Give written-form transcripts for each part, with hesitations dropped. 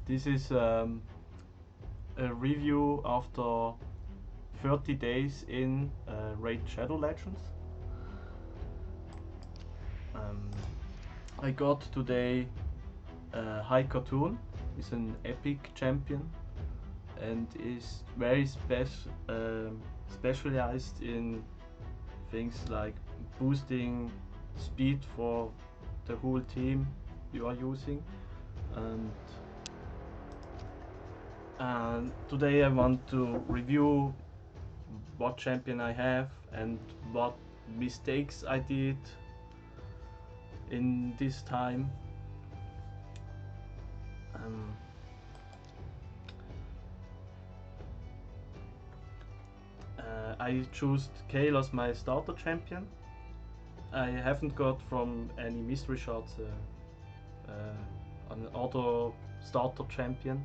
This is a review after 30 days in Raid Shadow Legends. I got today High Cartoon. Is an epic champion and is very specialized in things like boosting speed for the whole team you are using. And today I want to review what champion I have and what mistakes I did in this time. I chose Kael as my starter champion. I haven't got from any mystery shots an other starter champion.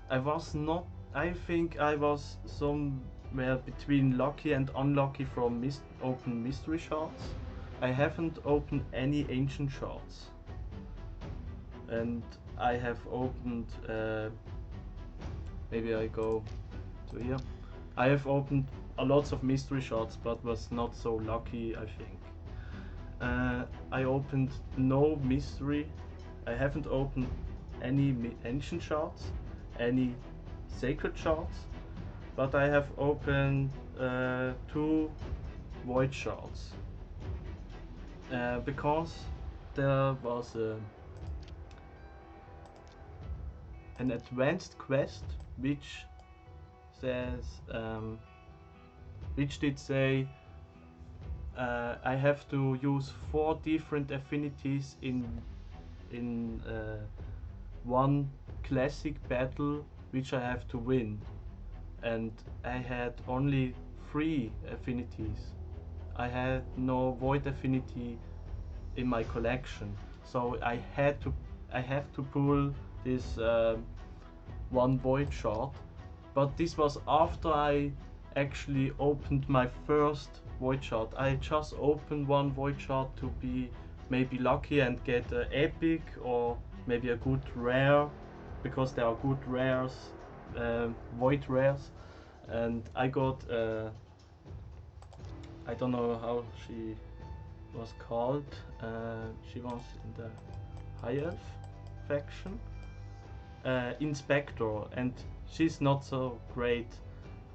I think I was somewhere between lucky and unlucky from open mystery shots. I haven't opened any ancient shots. And I have opened, maybe I go to here. I have opened a lots of mystery shots, but was not so lucky, I think. I opened no mystery. I haven't opened any ancient shots, any sacred shots, but I have opened 2 void shots. Because there was an advanced quest which says which did say I have to use 4 different affinities in one classic battle which I have to win, and I had only 3 affinities. I had no void affinity in my collection, so I have to pull this 1 void shot. But this was after I actually opened my first void shot. I just opened 1 void shot to be maybe lucky and get an epic or maybe a good rare, because there are good rares, void rares, and I got I don't know how she was called. She was in the High Elf faction, Inspector, and she's not so great.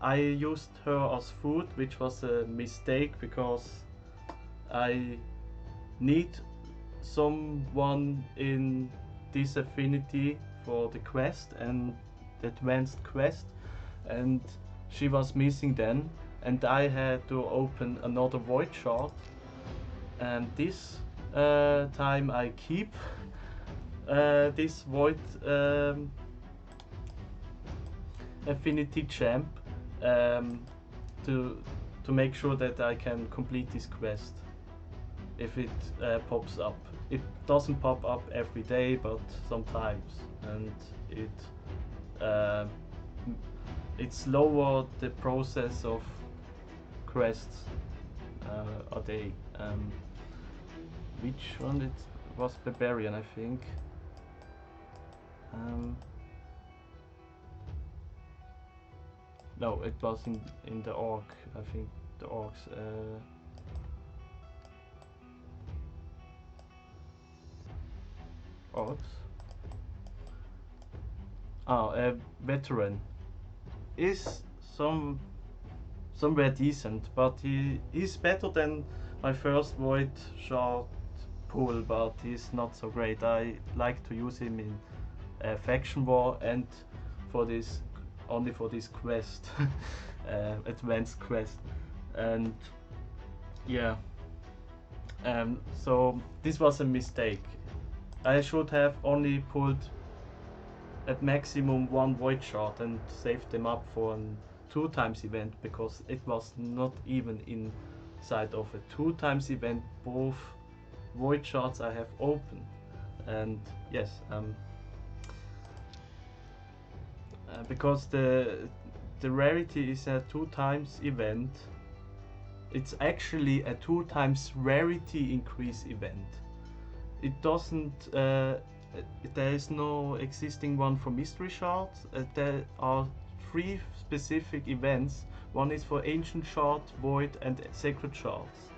I used her as food, which was a mistake because I need someone in this affinity for the quest and the advanced quest, and she was missing then, and I had to open another void shot, and this time I keep this void affinity champ to make sure that I can complete this quest if it pops up. It doesn't pop up every day, but sometimes, and it slower the process of quests a day. Which one? It was Barbarian, I think. No, it was in the Orc. I think the Orcs. Orcs. A veteran is somewhere decent, but he's better than my first void shot pool, but he's not so great. I like to use him in faction war and for this only for this quest, advanced quest, and yeah. So this was a mistake. I should have only pulled at maximum 1 void shot and saved them up for a 2 times event, because it was not even inside of a 2 times event both void shots I have open. And yes, because the rarity is a 2 times event, it's actually a 2 times rarity increase event. It doesn't there is no existing one for mystery shards. There are 3 specific events. One is for ancient shard, void, and sacred shards,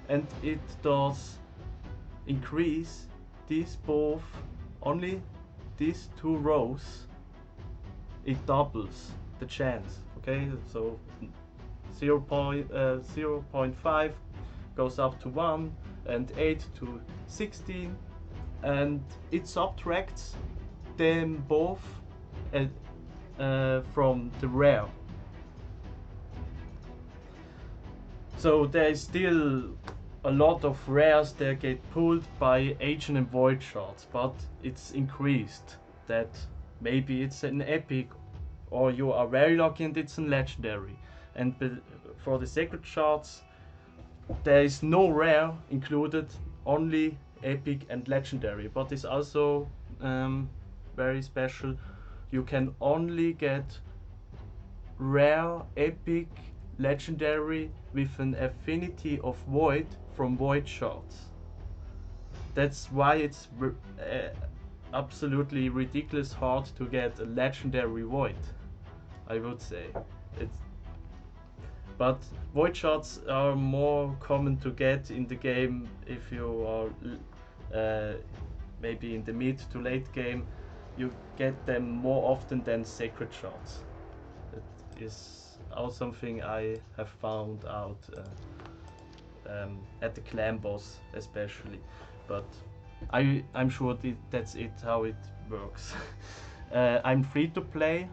and it does increase these both, only these 2 rows. It doubles the chance. Okay, so 0.5 goes up to 1 and 8 to 16, and it subtracts them both from the rare. So there is still a lot of rares that get pulled by ancient and void shards, but it's increased. That maybe it's an epic, or you are very lucky and it's a legendary. And for the sacred shards, there is no rare included, only epic and legendary. But it's also very special. You can only get rare, epic, legendary with an affinity of void from void shards. That's why it's absolutely ridiculous hard to get a legendary void, I would say. But void shards are more common to get in the game if you are maybe in the mid to late game. You get them more often than sacred shards. That is also something I have found out at the clan boss especially. But I'm sure that's it, how it works. I'm free to play,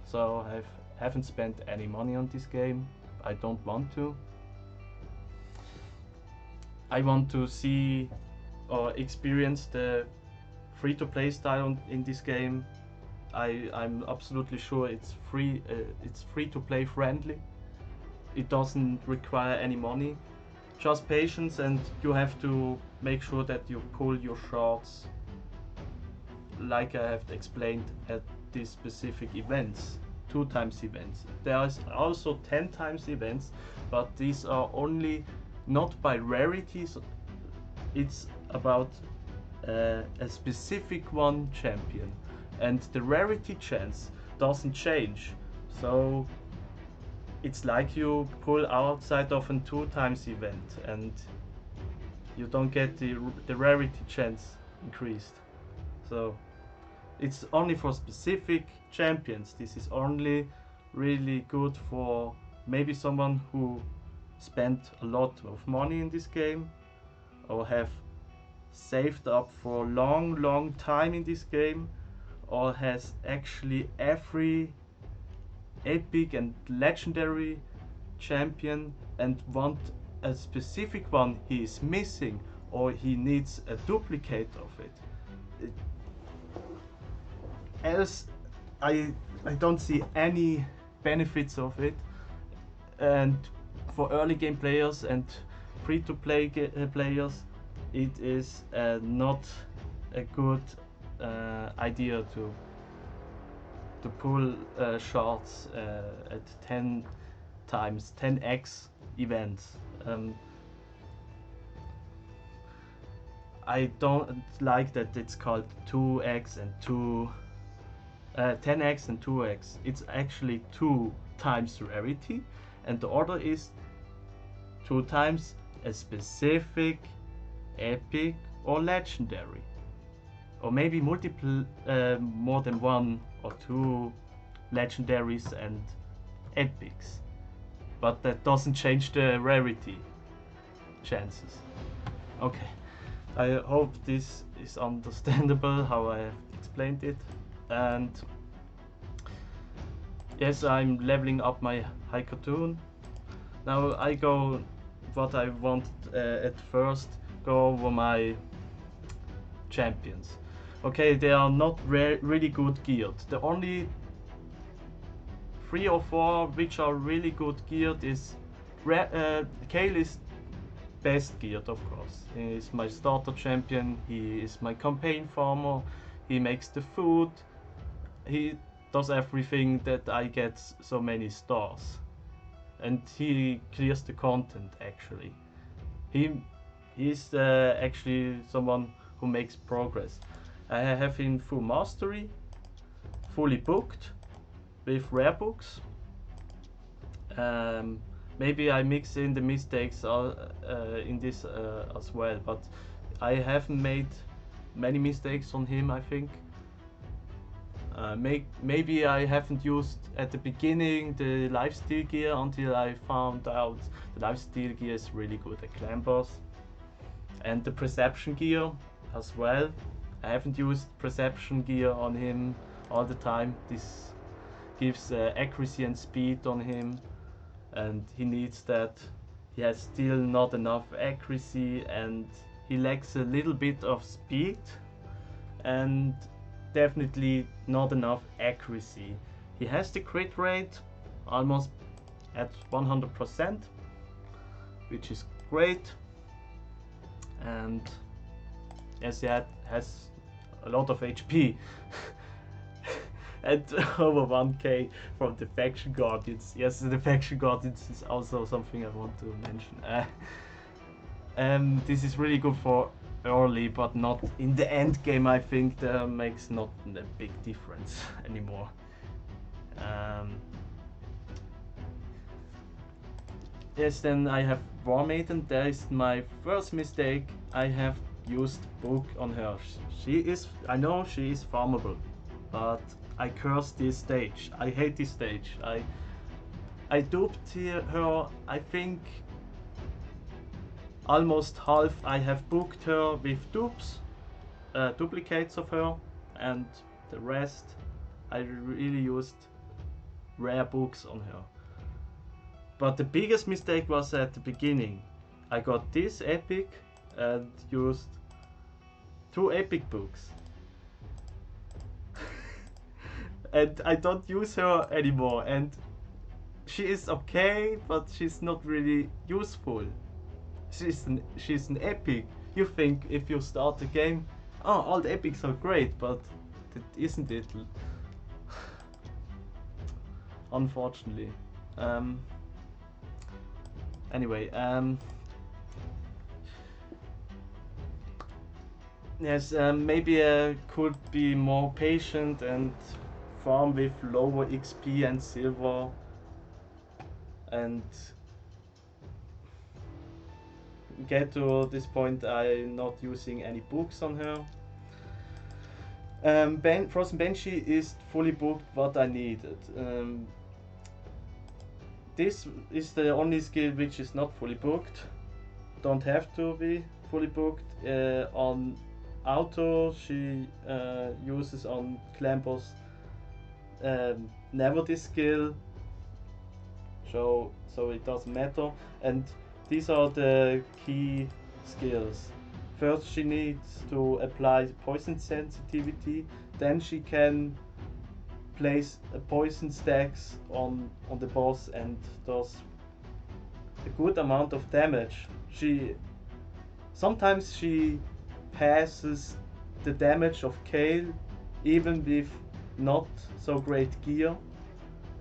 so I haven't spent any money on this game. I don't want to. I want to see or experience the free-to-play style in this game. I'm absolutely sure it's free-to-play friendly. It doesn't require any money, just patience, and you have to make sure that you pull your shards like I have explained at these specific events. 2 times events. There is also 10 times events, but these are only not by rarities. It's about a specific one champion, and the rarity chance doesn't change. So it's like you pull outside of a 2 times event, and you don't get the rarity chance increased. So it's only for specific champions. This is only really good for maybe someone who spent a lot of money in this game, or have saved up for a long time in this game, or has actually every epic and legendary champion and want a specific one he is missing, or he needs a duplicate of it. Else I don't see any benefits of it. And for early game players and free to play players, it is not a good idea to pull shards at 10 times 10x events. I don't like that it's called 2x and 10x and 2x. It's actually 2 times rarity, and the order is 2 times a specific epic or legendary, or maybe multiple, more than 1 or 2 legendaries and epics, but that doesn't change the rarity chances. Okay, I hope this is understandable how I have explained it. And yes, I'm leveling up my high cartoon. Now I go what I want at first, go over my champions. Okay, they are not really good geared. The only 3 or 4 which are really good geared is Kael is best geared, of course. He is my starter champion, he is my campaign farmer, he makes the food, he does everything that I get so many stars. And he clears the content actually. He's actually someone who makes progress. I have him full mastery, fully booked with rare books. Maybe I mix in the mistakes in this as well, but I haven't made many mistakes on him, I think. Maybe I haven't used at the beginning the lifesteal gear until I found out the lifesteal gear is really good at clan boss. And the perception gear as well. I haven't used perception gear on him all the time. This gives accuracy and speed on him, and he needs that. He has still not enough accuracy and he lacks a little bit of speed and definitely not enough accuracy. He has the crit rate almost at 100%, which is great, and yes, he has a lot of HP and over 1k from the faction guardians. Yes, the faction guardians is also something I want to mention. This is really good for early, but not in the end game. I think that makes not a big difference anymore. Yes, then I have War Maiden. That is my first mistake. I have used book on her. She is, I know she is farmable, but I curse this stage. I hate this stage. I duped her. I think almost half. I have booked her with dupes, duplicates of her, and the rest I really used rare books on her. But the biggest mistake was at the beginning. I got this epic and used 2 epic books. And I don't use her anymore, and she is okay, but she's not really useful. She's an epic. You think if you start the game, oh, all the epics are great, but that isn't it. Unfortunately. Anyway, yes, maybe I could be more patient and farm with lower XP and silver, and get to this point I'm not using any books on her. Frozen Banshee is fully booked what I needed. This is the only skill which is not fully booked. Don't have to be fully booked. On auto she uses on clan boss never this skill, so it doesn't matter. And these are the key skills. First she needs to apply poison sensitivity, then she can place a poison stacks on the boss and does a good amount of damage. Sometimes she passes the damage of Kael even with not so great gear,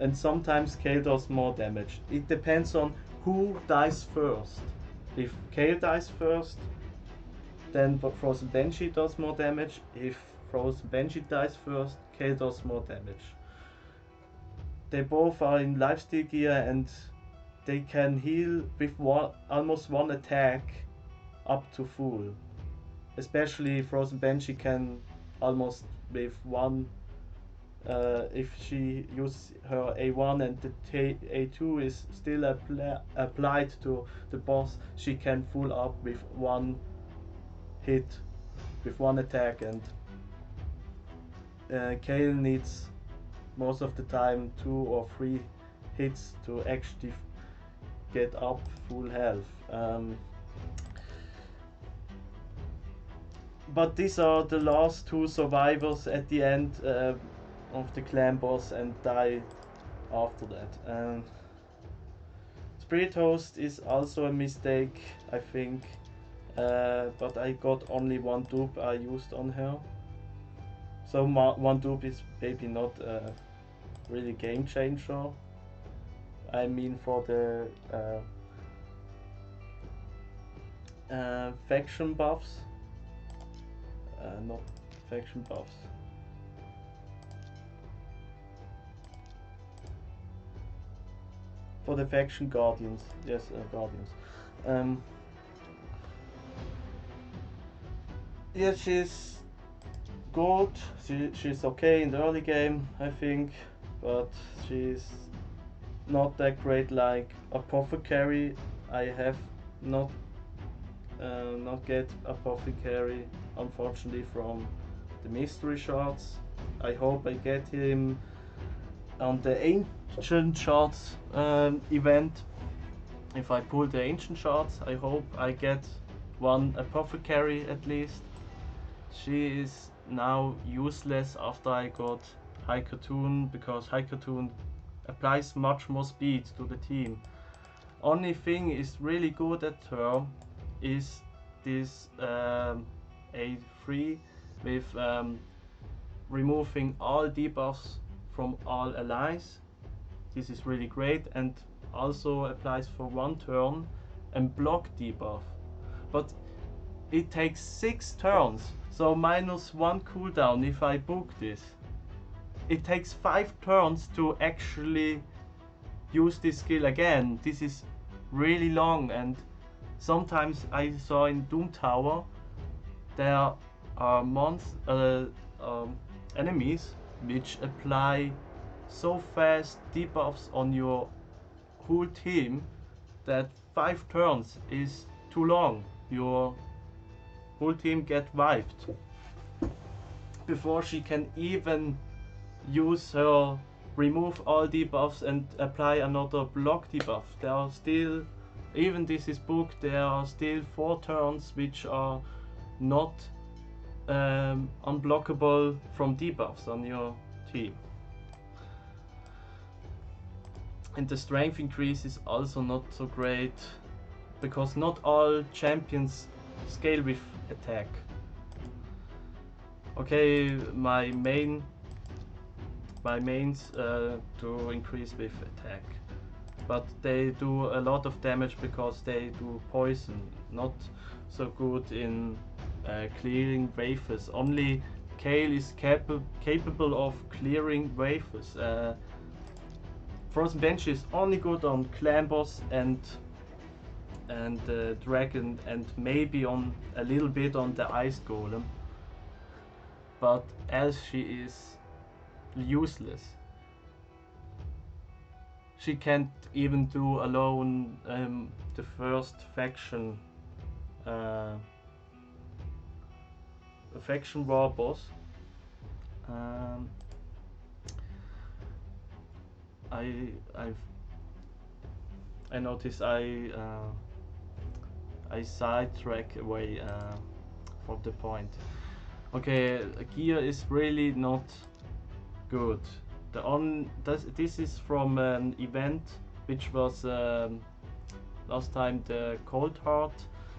and sometimes Kael does more damage. It depends on who dies first. If Kael dies first, then Frozen Banshee does more damage. If Frozen Banshee dies first, Kael does more damage. They both are in lifesteal gear and they can heal with almost one attack up to full. Especially Frozen Banshee can almost with one, if she uses her A1 and the A2 is still applied to the boss, she can full up with one hit, with one attack, and Kael needs most of the time 2 or 3 hits to actually get up full health. But these are the last 2 survivors at the end of the clan boss and die after that. Spirit Host is also a mistake, I think, but I got only 1 dupe I used on her. So 1 dupe is maybe not really game changer. I mean for the faction buffs, not faction buffs. For the faction guardians, yes, guardians. Yeah, she's good. She's okay in the early game, I think, but she's not that great like Apothecary. I have not get Apothecary, unfortunately, from the mystery shards. I hope I get him on the ancient shards event. If I pull the ancient shards, I hope I get one Apothecary at least. She is now useless after I got High Cartoon, because High Cartoon applies much more speed to the team. Only thing is really good at her is this A3 with removing all debuffs from all allies. This is really great, and also applies for 1 turn and block debuff. But it takes 6 turns, so -1 cooldown if I book this. It takes 5 turns to actually use this skill again. This is really long, and sometimes I saw in Doom Tower there are enemies which apply so fast debuffs on your whole team that 5 turns is too long. Your whole team get wiped before she can even use her remove all debuffs and apply another block debuff. There are still, even this is booked, there are still 4 turns which are not unblockable from debuffs on your team. And the strength increase is also not so great, because not all champions scale with attack. Okay, my mains to increase with attack, but they do a lot of damage because they do poison. Not so good in clearing wafers. Only Kael is capable of clearing wafers. Frozen Banshee is only good on clan boss and dragon, and maybe on a little bit on the ice golem, but else she is useless. She can't even do alone the first faction faction war boss. I notice I sidetrack away from the point. Okay, gear is really not good. This is from an event which was last time. The Cold Heart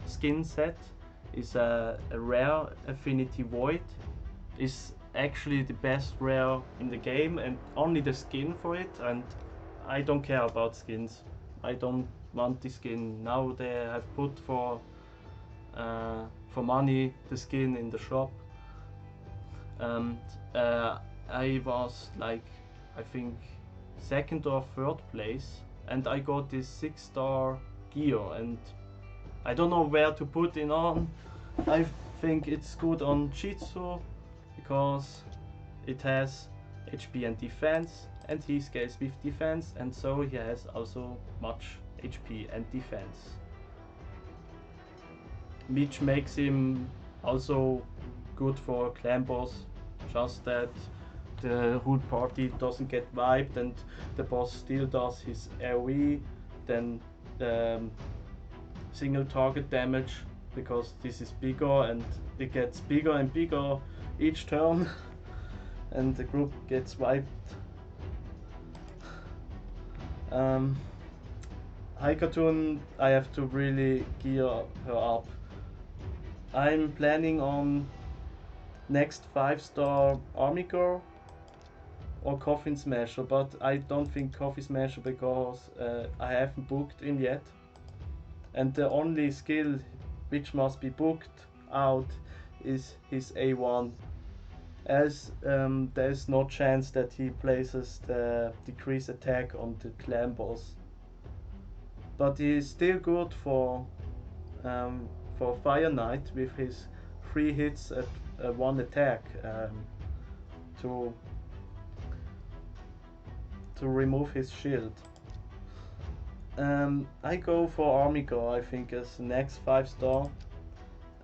skin set is a rare affinity void. Is actually the best rare in the game, and only the skin for it, and I don't care about skins. I don't want the skin. Now they have put for money the skin in the shop, and I was like, I think 2nd or 3rd place, and I got this 6-star gear, and I don't know where to put it on. I think it's good on Jitsu because it has HP and defense, and he scales with defense, and so he has also much HP and defense, which makes him also good for a clan boss. Just that the whole party doesn't get wiped and the boss still does his AoE, then single target damage, because this is bigger and it gets bigger and bigger each turn and the group gets wiped. High Cartoon, I have to really gear her up. I'm planning on next 5-star Army Girl or Coffin Smasher, but I don't think Coffin Smasher because I haven't booked him yet, and the only skill which must be booked out is his A1, as there is no chance that he places the decrease attack on the clan boss. But he is still good for Fire Knight with his 3 hits at 1 attack, to remove his shield. I go for Army Gore, I think, as the next 5-star.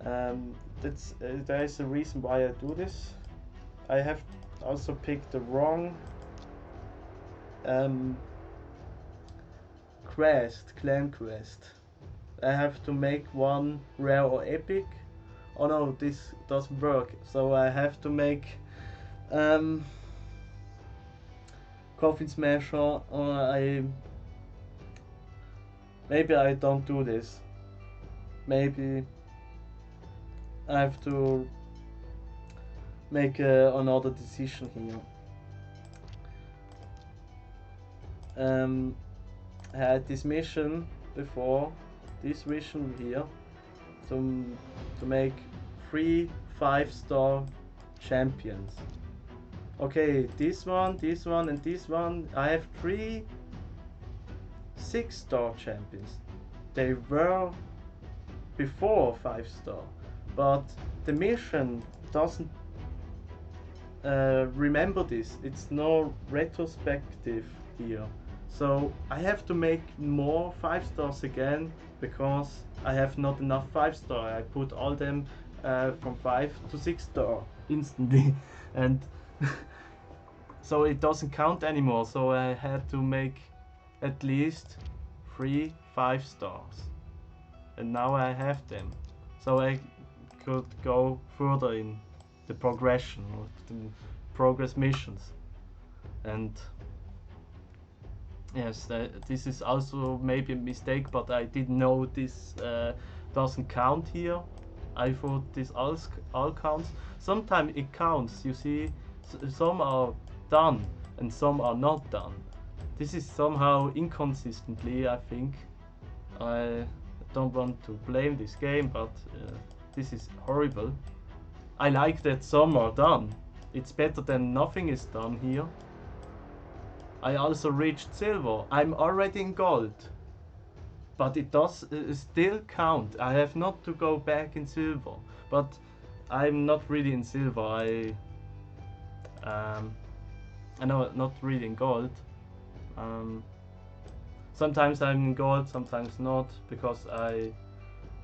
There is a reason why I do this. I have also picked the wrong clan quest. I have to make one rare or epic. Oh no, this doesn't work. So I have to make Coffin Smasher, or maybe I don't do this. Maybe I have to make another decision here. I had this mission before, this mission here, to make 3 5-star champions. Okay, this one, and this one. I have 3 6-star champions. They were before 5-star, but the mission doesn't remember this. It's no retrospective here. So I have to make more 5-stars again because I have not enough 5-star. I put all them from 5 to 6-star instantly, and so it doesn't count anymore. So I had to make at least 3 5-stars, and now I have them. So I could go further in the progression of the progress missions. And yes, this is also maybe a mistake, but I didn't know this doesn't count here. I thought this all counts. Sometimes it counts, you see. Some are done and some are not done. This is somehow inconsistently, I think. I don't want to blame this game, but this is horrible. I like that some are done. It's better than nothing is done here. I also reached silver. I'm already in gold. But it does still count. I have not to go back in silver. But I'm not really in silver. I know, not really in gold. Sometimes I'm in gold, sometimes not, because I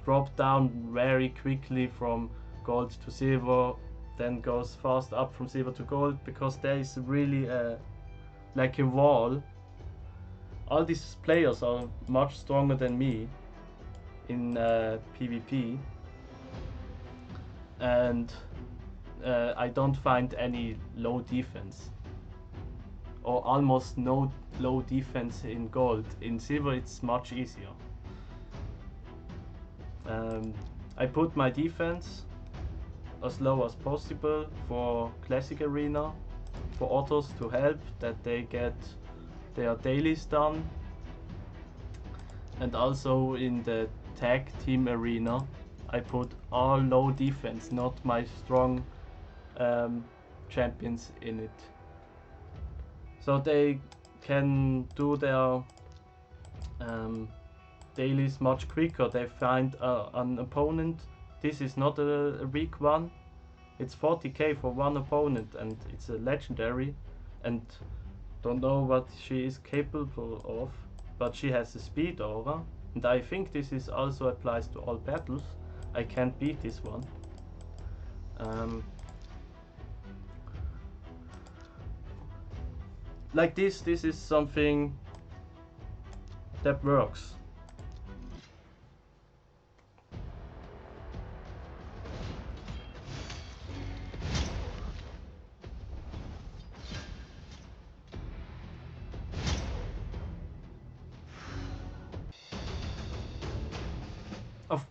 drop down very quickly from gold to silver, then goes fast up from silver to gold, because there is really like a wall. All these players are much stronger than me in PvP, and I don't find any low defense, or almost no low defense in gold. In silver it's much easier. I put my defense as low as possible for classic arena, for others to help that they get their dailies done, and also in the tag team arena I put all low defense, not my strong champions in it, so they can do their dailies much quicker. They find an opponent. This is not a weak one. It's 40k for one opponent, and it's a legendary, and don't know what she is capable of, but she has a speed aura, and I think this is also applies to all battles. I can't beat this one. Like this is something that works.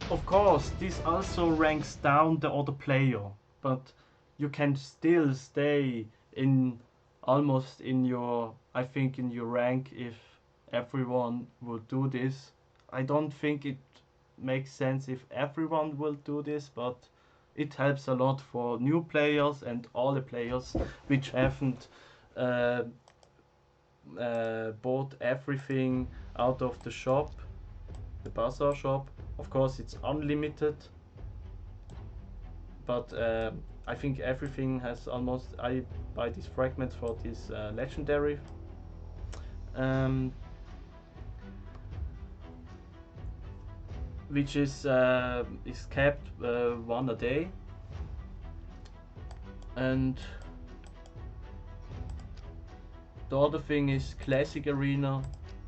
Of course, this also ranks down the other player, but you can still stay in almost in your, I think, in your rank if everyone will do this. I don't think it makes sense if everyone will do this, but it helps a lot for new players and all the players which haven't bought everything out of the shop, the bazaar shop. Of course, it's unlimited, but I think everything has almost. I buy these fragments for this legendary. Which is kept one a day, and the other thing is classic arena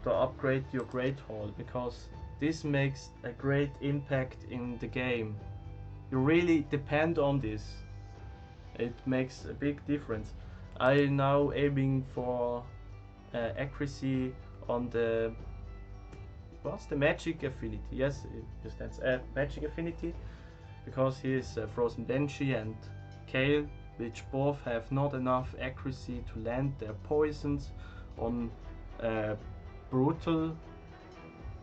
to upgrade your great hall, because this makes a great impact in the game. You really depend on this. It makes a big difference. I now aiming for accuracy on the what's the magic affinity? Yes, it stands magic affinity, because he is Frozen Banshee and Kael, which both have not enough accuracy to land their poisons on brutal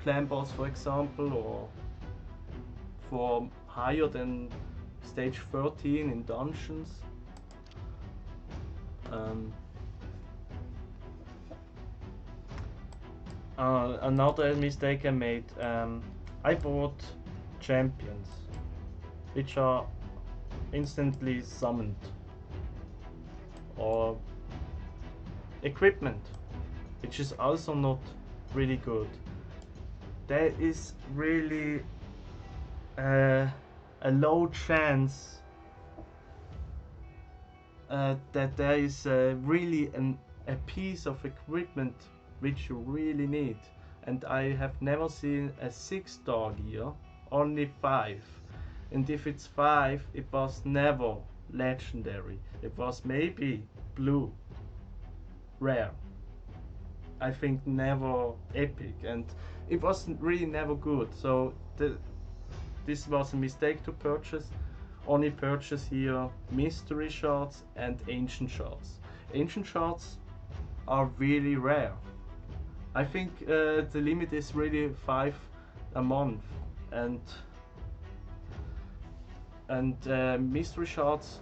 clan boss, for example, or for higher than stage 13 in dungeons. Another mistake I made, I bought champions which are instantly summoned, or equipment which is also not really good. There is really a low chance that there is really a piece of equipment which you really need, and I have never seen a 6-star gear, only 5, and if it's 5 it was never legendary, it was maybe blue, rare, I think never epic, and it was really never good. So this was a mistake to purchase. Only purchase here mystery shards and ancient shards. Ancient shards are really rare. I think the limit is really 5 a month, and mystery shards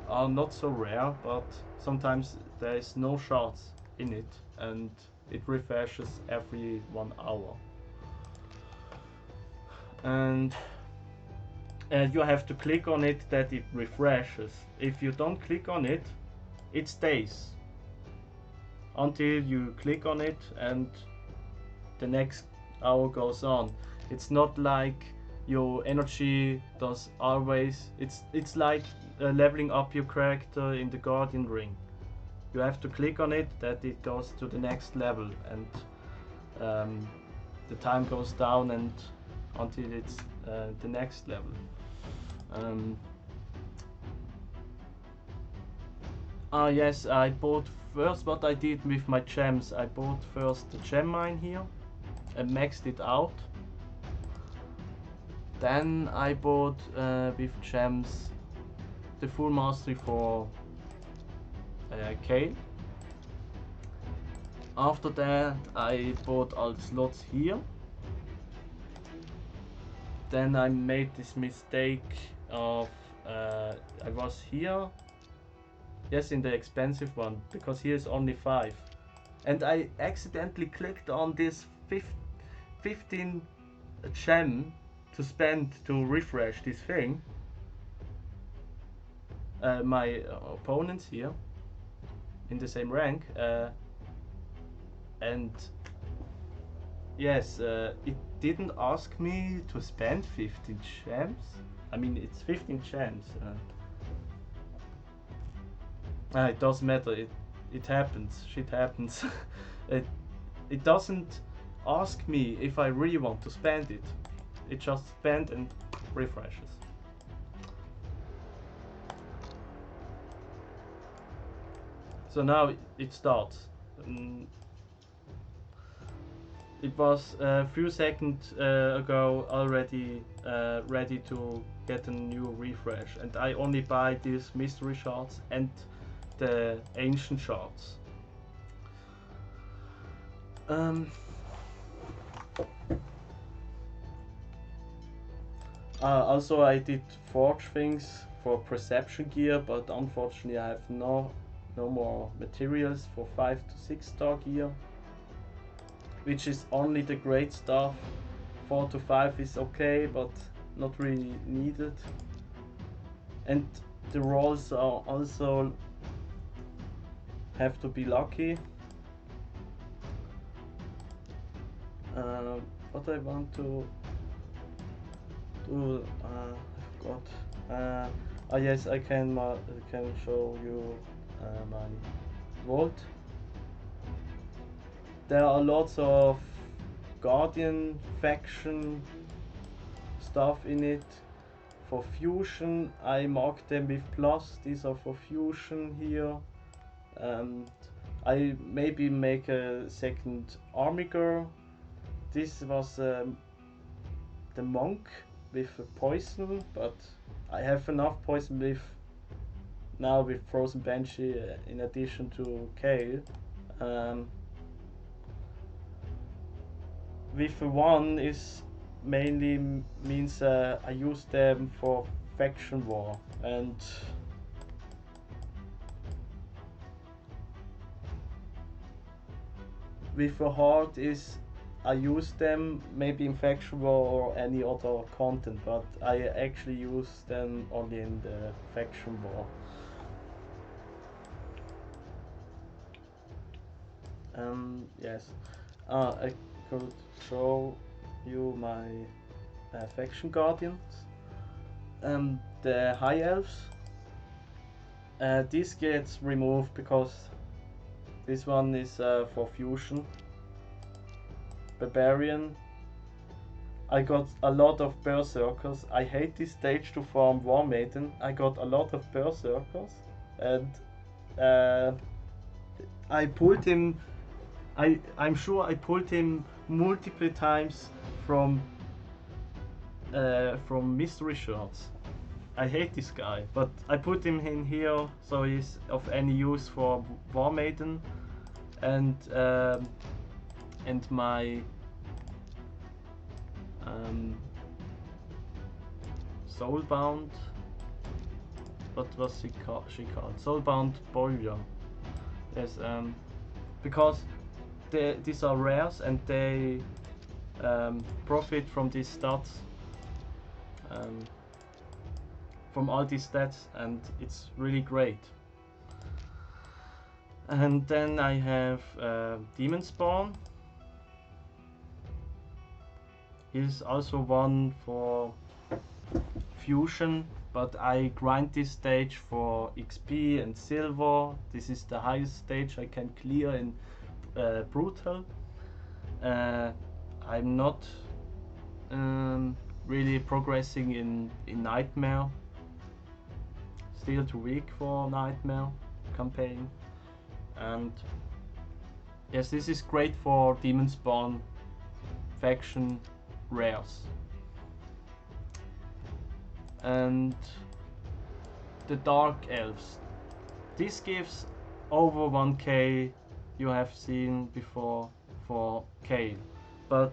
are not so rare, but sometimes there is no shards in it, and it refreshes every 1 hour. And you have to click on it that it refreshes. If you don't click on it, it stays until you click on it and the next hour goes on. It's not like your energy does always. It's like leveling up your character in the Guardian Ring. You have to click on it that it goes to the next level, and the time goes down and until it's the next level. Yes, I bought first what I did with my gems. I bought first the gem mine here and maxed it out. Then I bought with gems the full mastery for Kael. After that I bought all the slots here. Then I made this mistake of I was here, yes, in the expensive one, because here is only 5, and I accidentally clicked on this 15 gem to spend to refresh this thing. My opponents here in the same rank, and yes, it didn't ask me to spend 15 gems. I mean, it's 15 gems. It doesn't matter. It happens. Shit happens. it doesn't ask me if I really want to spend it. It just spends and refreshes. So now it starts. It was a few seconds ago already ready to get a new refresh, and I only buy these mystery shards and the ancient shards. Also, I did forge things for perception gear, but unfortunately, I have no more materials for 5 to 6 star gear, which is only the great stuff. 4 to 5 is okay, but not really needed. And the rolls are also have to be lucky. What I want to do, I forgot. Yes, I can show you my vault. There are lots of Guardian faction stuff in it. For fusion, I marked them with plus. These are for fusion here. I maybe make a second army girl. This was the monk with a poison, but I have enough poison with now with Frozen Banshee in addition to Kael. With one is mainly means I use them for faction war, and with a heart is I use them maybe in faction war or any other content, but I actually use them only in the faction war. Yes, I could show you my faction guardians. The high elves. This gets removed because this one is for fusion. Barbarian. I got a lot of berserkers. I hate this stage to farm War Maiden. I got a lot of berserkers, and I pulled him. I'm sure I pulled him multiple times from mystery shots. I hate this guy, but I put him in here so he's of any use for War Maiden, and my Soulbound. What was she called? Soulbound Boiler. Yes, because these are rares and they profit from these stats. From all these stats, and it's really great. And then I have Demon Spawn. He's also one for fusion, but I grind this stage for XP and silver. This is the highest stage I can clear in brutal. I'm not really progressing in nightmare. Still too weak for nightmare campaign. And yes, this is great for Demon Spawn faction rares. And the Dark Elves. This gives over 1k, you have seen before, for Kael. But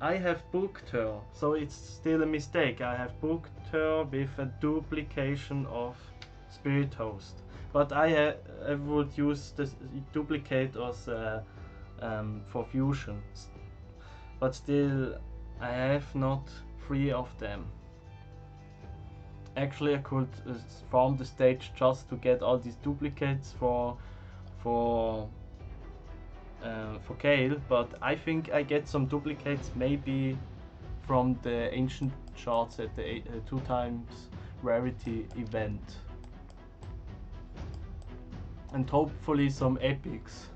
I have booked her, so it's still a mistake. I have booked her with a duplication of Spirit Host. But I would use the duplicate as for fusion. But still, I have not 3 of them. Actually, I could farm the stage just to get all these duplicates for Kael, but I think I get some duplicates maybe from the ancient shards at the 2 times rarity event, and hopefully some epics.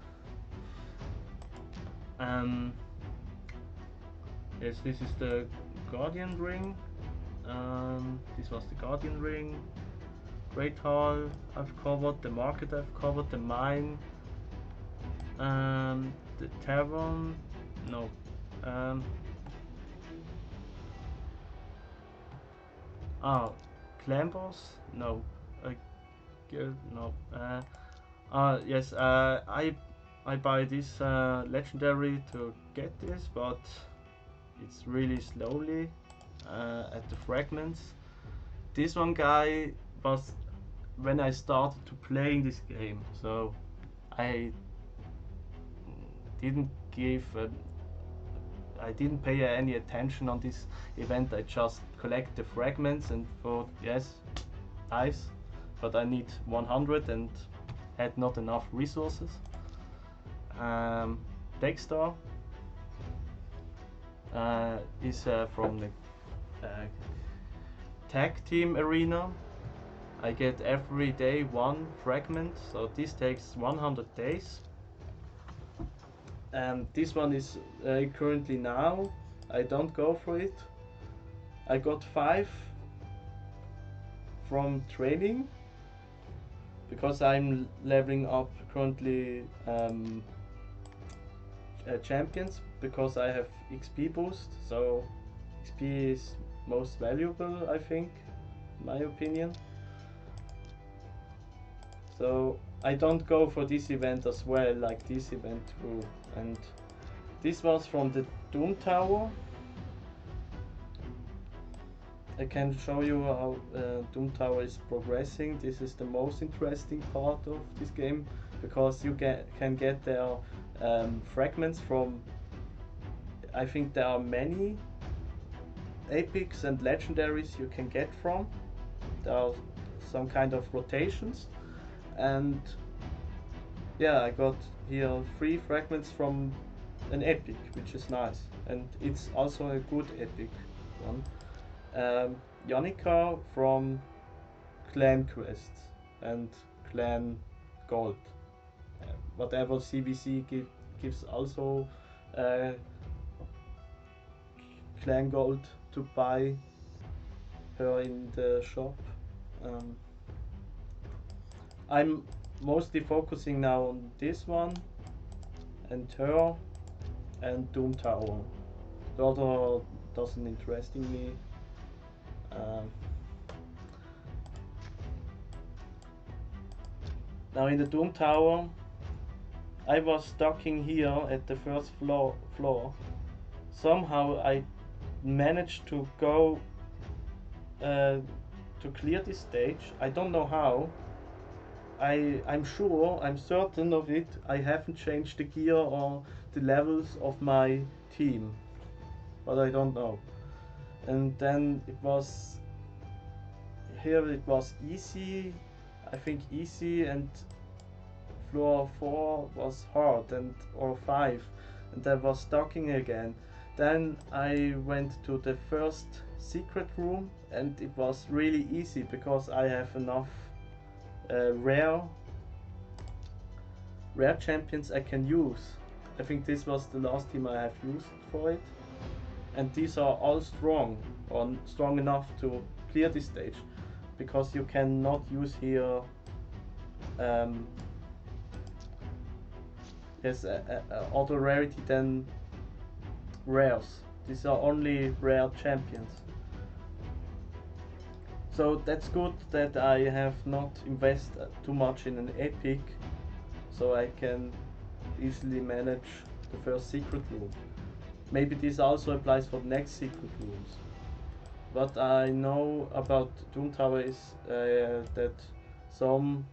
Yes, this is the Guardian Ring. This was the Guardian Ring. Great Hall I've covered, the market I've covered, the mine, the tavern, no. Clan boss, no. No. Yes. I buy this legendary to get this, but it's really slowly. at the fragments. This one guy was when I started to playing this game, so I didn't give I didn't pay any attention on this event. I just collect the fragments and thought, yes, nice, but I need 100 and had not enough resources. Deckstar is from the tag team arena. I get every day one fragment, so this takes 100 days. This one is currently now. I don't go for it. I got 5 from training because I'm leveling up currently champions because I have XP boost. So XP is most valuable, I think, in my opinion. So I don't go for this event as well, like this event too. And this was from the Doom Tower. I can show you how Doom Tower is progressing. This is the most interesting part of this game because you can get their fragments from, I think there are many epics and legendaries you can get from. There are some kind of rotations, and yeah, I got here 3 fragments from an epic, which is nice, and it's also a good epic one. Yannicka from Clan Quests and Clan Gold. Whatever CVC gives also Clan Gold to buy her in the shop. I'm mostly focusing now on this one and her and Doom Tower. The other doesn't interesting me. Now in the Doom Tower, I was stuck in here at the first floor. Somehow I managed to go to clear this stage. I don't know how. I'm certain of it. I haven't changed the gear or the levels of my team, but I don't know. And then it was easy, I think easy, and floor 4 was hard, or 5, and I was stucking again. Then I went to the first secret room and it was really easy because I have enough rare champions I can use. I think this was the last team I have used for it, and these are all strong, or strong enough to clear this stage, because you cannot use here other rarity than rares. These are only rare champions. So that's good that I have not invested too much in an epic, so I can easily manage the first secret room. Maybe this also applies for the next secret rooms. What I know about Doom Tower is that some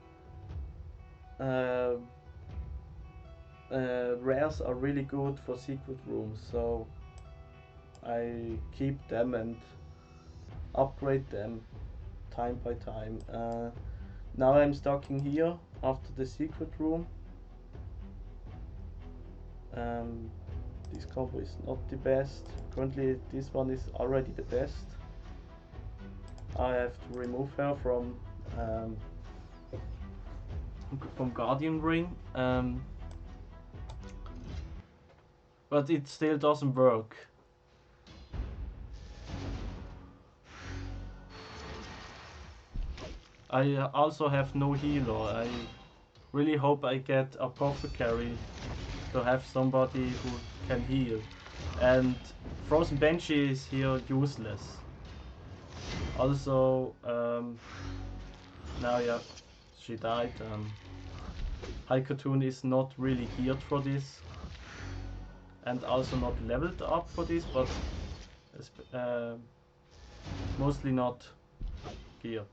rares are really good for secret rooms, so I keep them and upgrade them time by time. Now I'm stuck in here after the secret room. This combo is not the best. Currently this one is already the best. I have to remove her from Guardian Ring, but it still doesn't work. I also have no healer. I really hope I get Apothecary to have somebody who can heal. And Frozen Banshee is here useless. Also, now yeah, she died. High Cartoon is not really geared for this, and also not leveled up for this, but mostly not geared.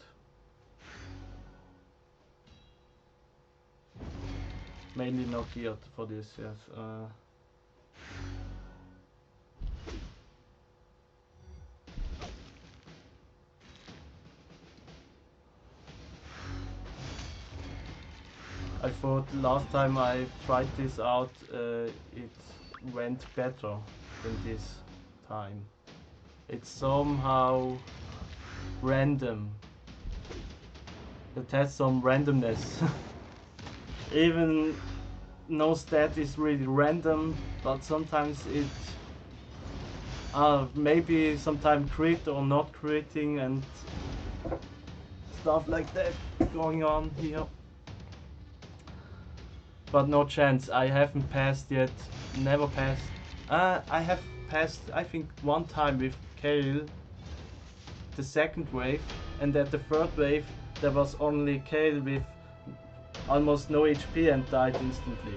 Mainly not geared for this, yes. I thought last time I tried this out, it went better than this time. It's somehow random. It has some randomness. Even no stat is really random, but sometimes it maybe sometimes crit or not critting and stuff like that going on here. But no chance, I haven't passed yet, never passed. I have passed, I think, one time with Kael, the second wave, and at the third wave there was only Kael with almost no HP and died instantly.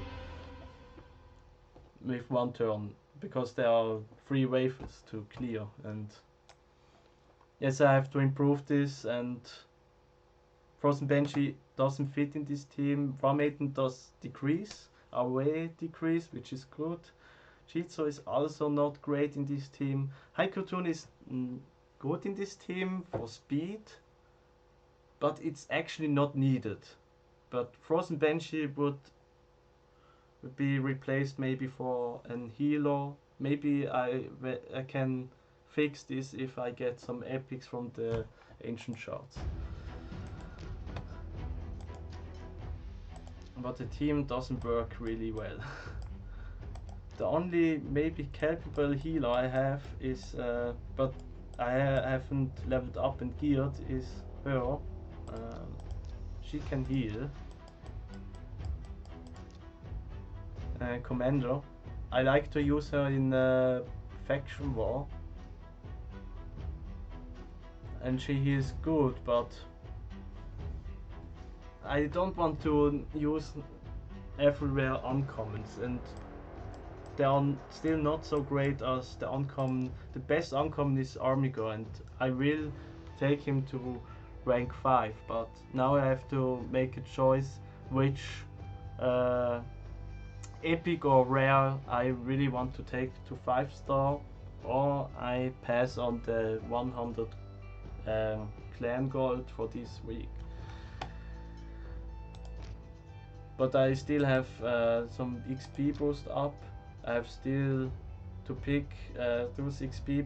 With one turn, because there are 3 waves to clear, and yes, I have to improve this, and Frozen Banshee doesn't fit in this team. Farmaiden does decrease, away decrease, which is good. Jitsu is also not great in this team. Haikutun is good in this team for speed, but it's actually not needed. But Frozen Banshee would be replaced maybe for an healer. Maybe I can fix this if I get some epics from the ancient shards. But the team doesn't work really well. The only maybe capable healer I have is, but I haven't leveled up and geared, is her. She can heal. Commander. I like to use her in faction war. And she is good, but I don't want to use everywhere uncommons, and they are still not so great as the uncommon. The best uncommon is Armigo, and I will take him to rank 5, but now I have to make a choice which epic or rare I really want to take to 5-star, or I pass on the 100 clan gold for this week. But I still have some XP boost up. I have still to pick those XP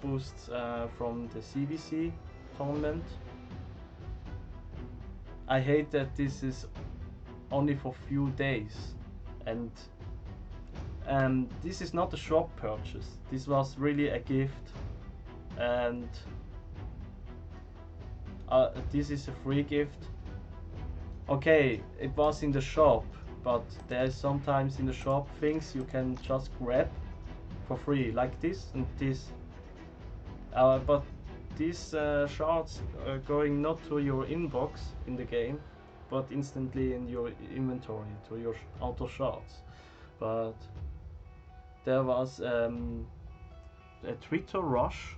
boosts from the CVC tournament. I hate that this is only for few days, and this is not a shop purchase. This was really a gift, and this is a free gift. Okay, it was in the shop, but there's sometimes in the shop things you can just grab for free, like this and this. But these shards are going not to your inbox in the game, but instantly in your inventory, to your auto shards. But there was a Twitter rush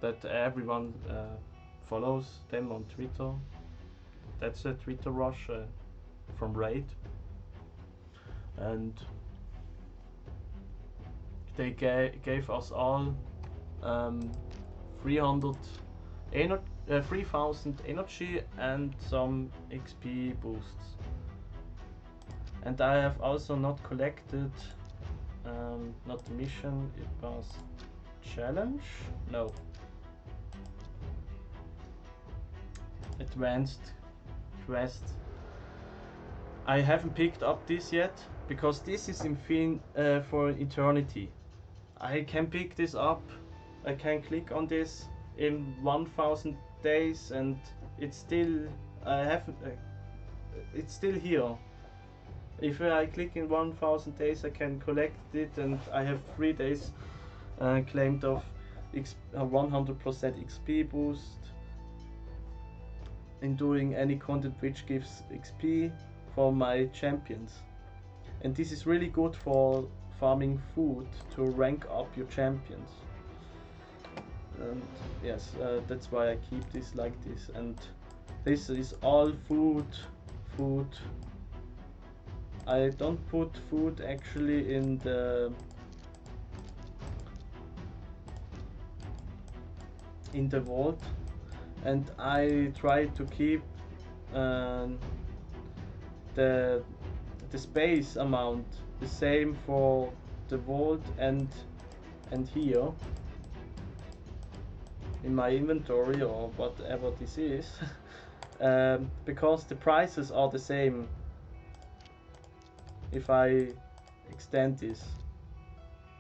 that everyone follows them on Twitter. That's a Twitter rush from Raid, and they gave us all 3,000 energy and some XP boosts. And I have also not collected, not the mission, it was challenge? No. Advanced quest. I haven't picked up this yet, because this is in for eternity. I can pick this up, I can click on this in 1,000 days, and it's still, it's still here. If I click in 1,000 days, I can collect it, and I have 3 days claimed of 100% XP boost in doing any content which gives XP for my champions. And this is really good for farming food to rank up your champions. And yes, that's why I keep this like this. And this is all food. I don't put food actually in the vault, and I try to keep the space amount the same for the vault and here in my inventory or whatever this is. Because the prices are the same if I extend this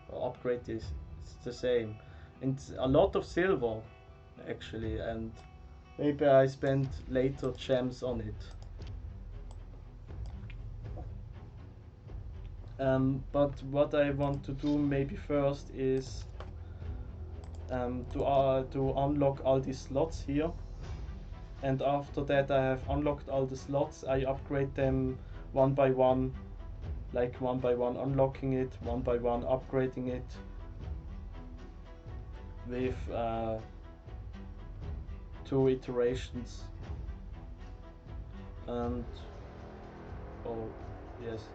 or upgrade this. It's the same, and it's a lot of silver actually, and maybe I spend later gems on it. But what I want to do maybe first is to unlock all these slots here, and after that I have unlocked all the slots, I upgrade them one by one, like one by one unlocking it, one by one upgrading it with 2 iterations. And oh yes,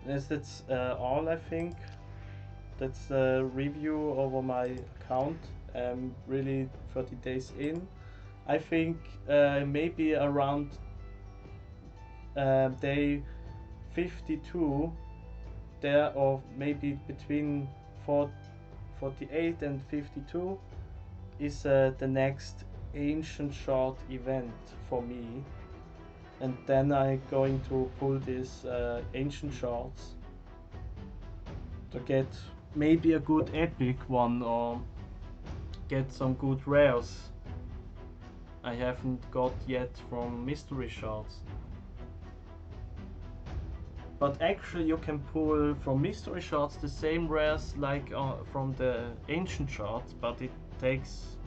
yes, that's all I think. That's a review over my account. Really 30 days in. I think maybe around day 52 there, or maybe between 48 and 52 is the next ancient shard event for me, and then I'm going to pull these ancient shards to get maybe a good epic one or get some good rares I haven't got yet from mystery shards. But actually you can pull from mystery shards the same rares like from the ancient shards, but it takes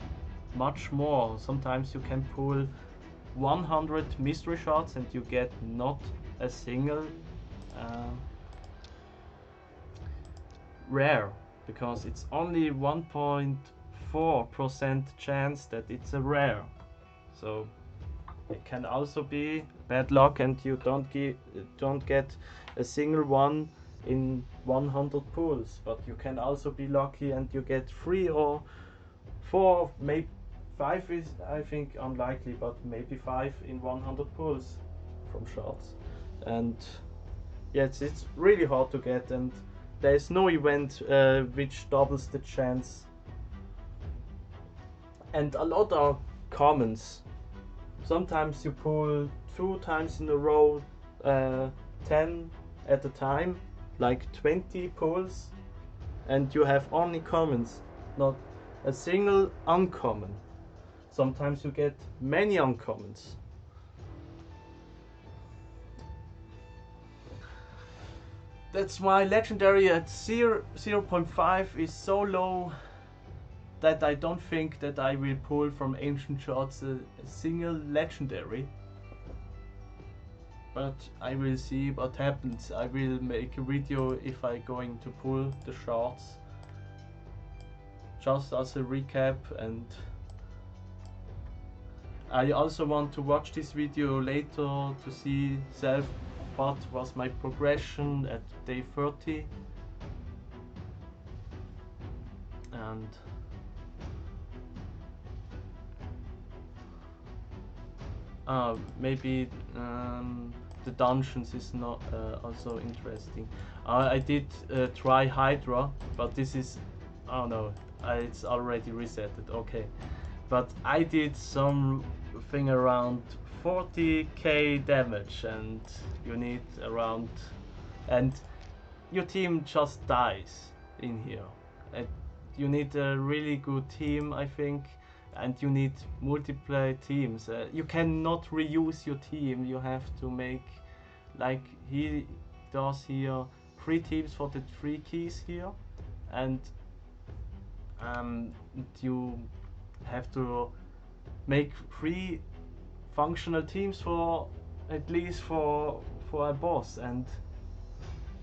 much more. Sometimes you can pull 100 mystery shards and you get not a single rare, because it's only 1.4% chance that it's a rare. So it can also be bad luck and you don't get a single one in 100 pulls, but you can also be lucky and you get 3 or 4, maybe 5 is I think unlikely, but maybe 5 in 100 pulls from shards. And yes, it's really hard to get, and there's no event which doubles the chance. And a lot are commons. Sometimes you pull 2 times in a row 10 at a time, like 20 pulls, and you have only commons, not a single uncommon. Sometimes you get many uncommons. That's why legendary at 0.5 is so low that I don't think that I will pull from ancient shards a single legendary. But I will see what happens. I will make a video if I going to pull the shards, just as a recap. And I also want to watch this video later to see what was my progression at day 30. And maybe the dungeons is not also interesting. I did try Hydra, but this is, oh no, it's already resetted. Okay, but I did something around 40k damage, and you need around, and your team just dies in here. And you need a really good team, I think, and you need multiple teams. You cannot reuse your team. You have to make, like he does here, 3 teams for the 3 keys here, and you have to make 3 functional teams for at least for a boss, and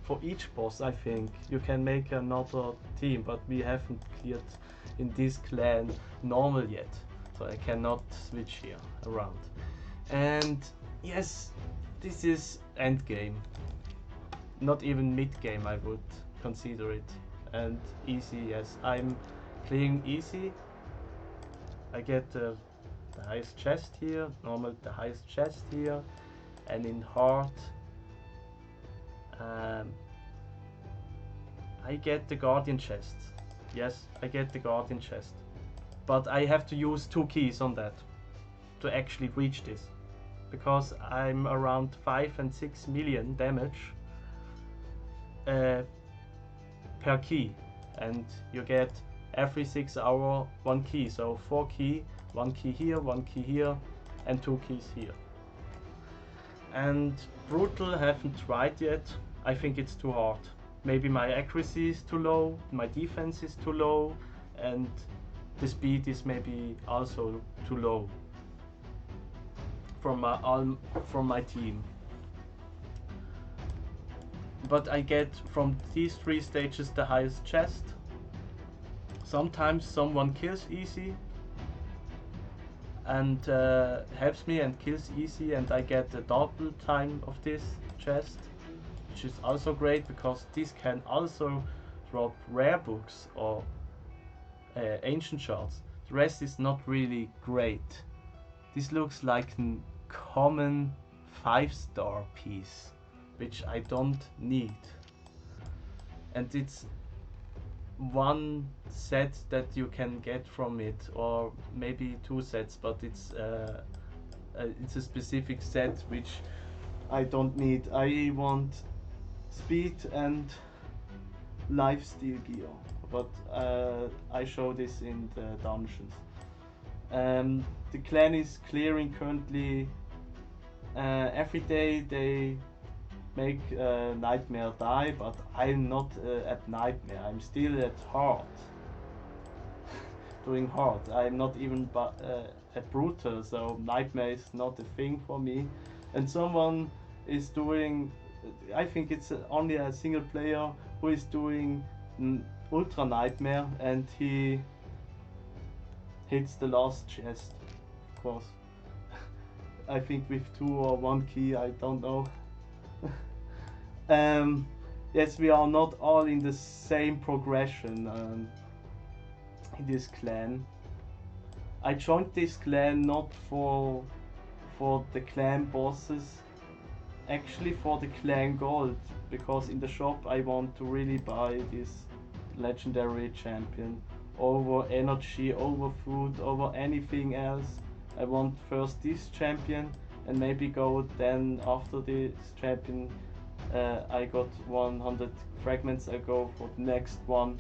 for each boss I think you can make another team, but we haven't cleared in this clan normal yet, so I cannot switch here around. And yes, this is end game, not even mid game I would consider it. And easy, yes, I'm clearing easy. I get the highest chest here, normal the highest chest here, and in hard I get the guardian chest. Yes, I get the guardian chest, but I have to use 2 keys on that to actually reach this, because I'm around 5 and 6 million damage per key, and you get every 6 hours 1 key, so 4 key, 1 key here, 1 key here, and 2 keys here. And brutal haven't tried yet. I think it's too hard. Maybe my accuracy is too low, my defense is too low, and the speed is maybe also too low from my team. But I get from these 3 stages the highest chest. Sometimes someone kills easy and helps me and kills easy, and I get a double time of this chest, which is also great because this can also drop rare books or ancient shards. The rest is not really great. This looks like a common 5-star piece, which I don't need. And it's 1 set that you can get from it, or maybe 2 sets, but it's a specific set which I don't need. I want speed and lifesteal gear, but I show this in the dungeons. The clan is clearing currently. Every day they make nightmare die, but I'm not at nightmare. I'm still at hard. Doing hard. I'm not even at brutal, so nightmare is not a thing for me. And someone is doing, I think it's only a single player who is doing ultra nightmare, and he hits the last chest, of course. I think with 2 or 1 key, I don't know. Yes, we are not all in the same progression in this clan. I joined this clan not for the clan bosses, actually for the clan gold, because in the shop I want to really buy this legendary champion over energy, over food, over anything else. I want first this champion and maybe go then after this champion. I got 100 fragments, I go for the next one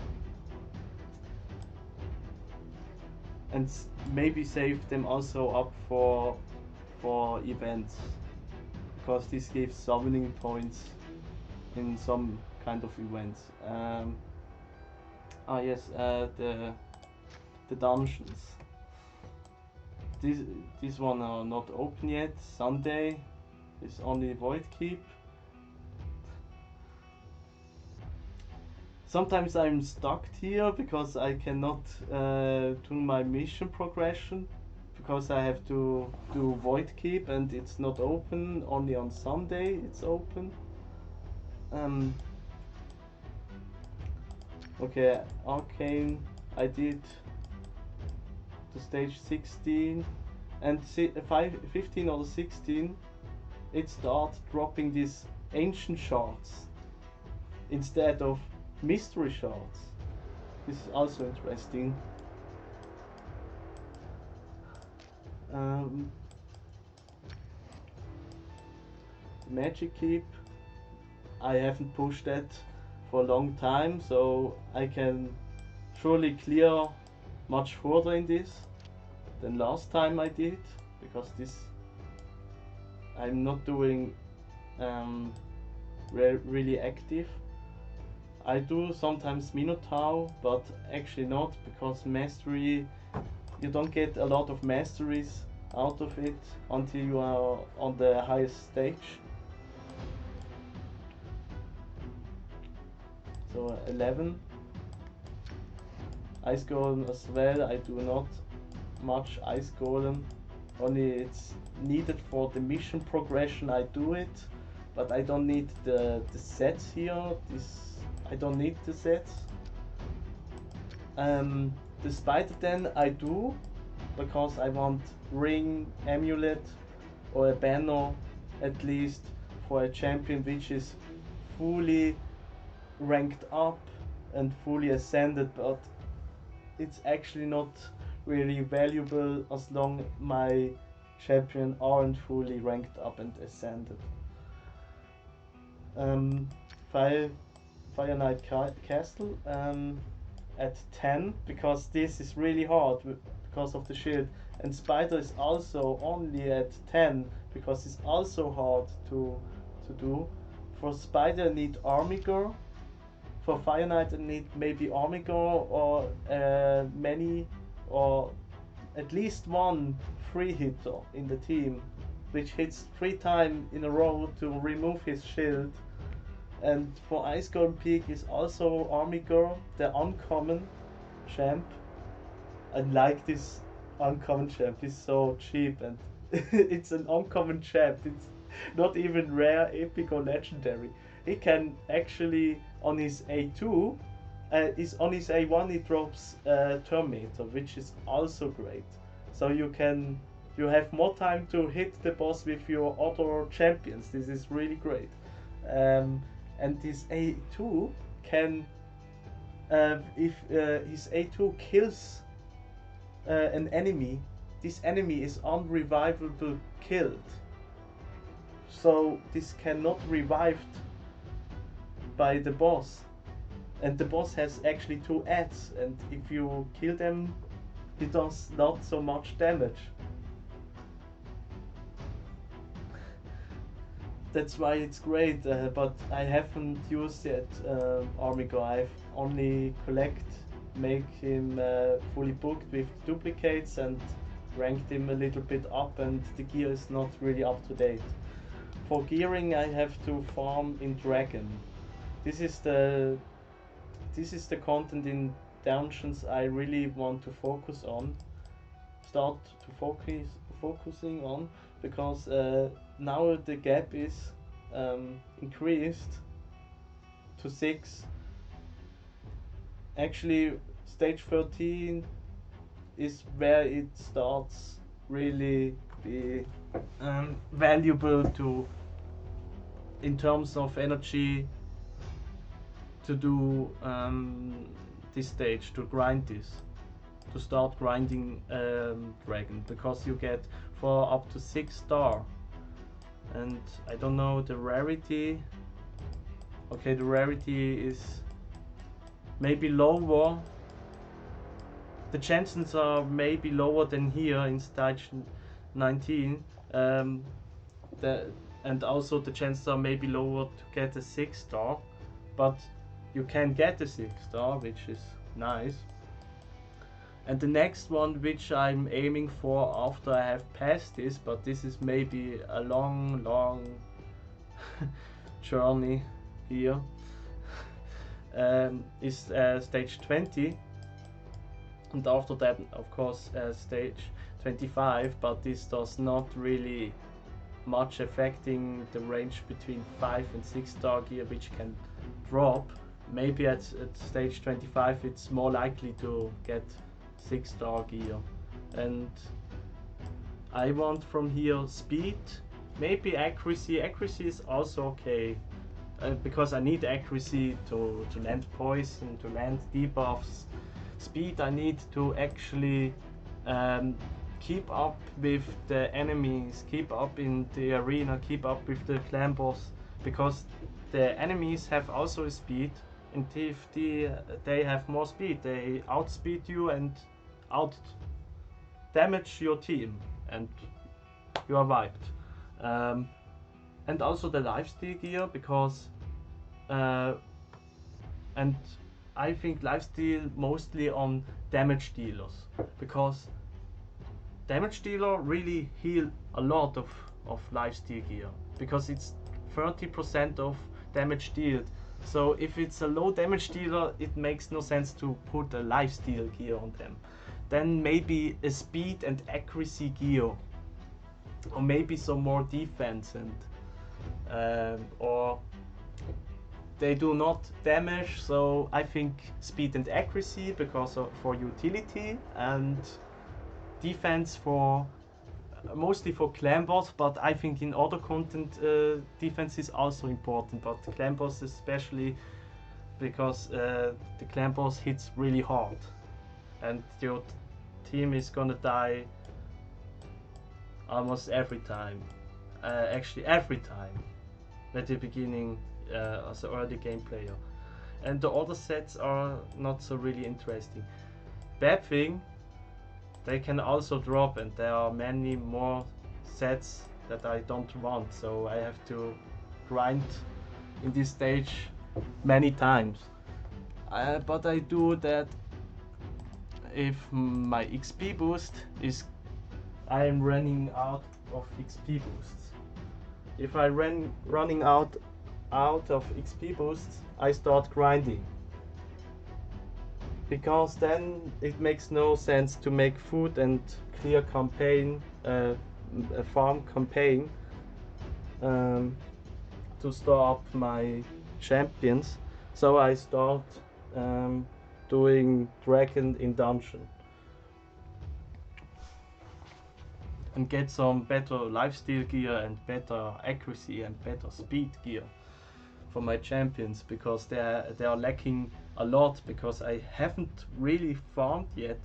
and maybe save them also up for events, because this gives summoning points in some kind of events. Yes, the dungeons. This one are not open yet. Sunday is only void keep. Sometimes I'm stuck here because I cannot do my mission progression, because I have to do void keep and it's not open. Only on Sunday it's open. Okay, Arcane, I did to stage 16 and 15 or 16 it starts dropping these ancient shards instead of mystery shards. This is also interesting. Magic keep, I haven't pushed that for a long time, so I can surely clear much further in this than last time I did, because this I'm not doing really active. I do sometimes Minotaur, but actually not, because mastery you don't get a lot of masteries out of it until you are on the highest stage. So 11. Ice Golem as well. I do not much Ice Golem. Only it's needed for the mission progression. I do it, but I don't need the sets here. I don't need the sets. The Spider Den I do, because I want ring, amulet, or a banner at least for a champion which is fully ranked up and fully ascended, but it's actually not really valuable as long my champion aren't fully ranked up and ascended. Fire Knight Castle at 10, because this is really hard because of the shield, and Spider is also only at 10 because it's also hard to do. For Spider I need Army Girl. For Fire Knight I need maybe Army Girl or many or at least one free hitter in the team which hits 3 times in a row to remove his shield. And for Ice Golem Peak is also Army Girl, the uncommon champ. I like this uncommon champ, he's so cheap and it's an uncommon champ, it's not even rare, epic or legendary. He can actually on his A2, on his A1 he drops Terminator, which is also great. So you have more time to hit the boss with your other champions. This is really great. And this A2 can, if his A2 kills an enemy, this enemy is unrevivable killed. So this cannot revived by the boss. And the boss has actually 2 adds, and if you kill them, he does not so much damage. That's why it's great, but I haven't used yet Army Girl. I've only make him fully booked with duplicates and ranked him a little bit up, and the gear is not really up to date. For gearing I have to farm in Dragon. This is the content in dungeons I really want to focus on. Focusing on, because now the gap is increased to 6. Actually, stage 13 is where it starts really be valuable to, in terms of energy, to do this stage, to grind this, to start grinding Dragon, because you get for up to 6 star. And I don't know the rarity. Okay, the rarity is maybe lower. The chances are maybe lower than here in stage 19. And also the chances are maybe lower to get a 6 star, but you can get a 6 star, which is nice. And the next one which I'm aiming for after I have passed this, but this is maybe a long journey here, is stage 20, and after that of course stage 25, but this does not really much affecting the range between 5 and 6 star gear which can drop. Maybe at stage 25 it's more likely to get 6 star gear. And I want from here speed, maybe accuracy. Accuracy is also okay, because I need accuracy to land poison, to land debuffs. Speed I need to actually keep up with the enemies, keep up in the arena, keep up with the clan boss, because the enemies have also a speed, and if they have more speed, they outspeed you and out damage your team, and you are wiped. And also the lifesteal gear, because and I think lifesteal mostly on damage dealers, because damage dealer really heal a lot of lifesteal gear, because it's 30% of damage dealt. So if it's a low damage dealer, it makes no sense to put a lifesteal gear on them. Then maybe a speed and accuracy gear, or maybe some more defense, and or they do not damage. So I think speed and accuracy for utility, and defense for mostly for clan boss, but I think in other content defense is also important, but clan boss especially, because the clan boss hits really hard and your team is gonna die almost every time, actually every time at the beginning as an early game player, and the other sets are not so really interesting. Bad thing, they can also drop, and there are many more sets that I don't want, so I have to grind in this stage many times. But I do that if my XP boost is, I am running out of XP boosts. If I running out of XP boosts, I start grinding, because then it makes no sense to make food and clear campaign, a farm campaign, to store up my champions. So I start doing dragon in dungeon and get some better lifesteal gear and better accuracy and better speed gear for my champions, because they are lacking a lot, because I haven't really farmed yet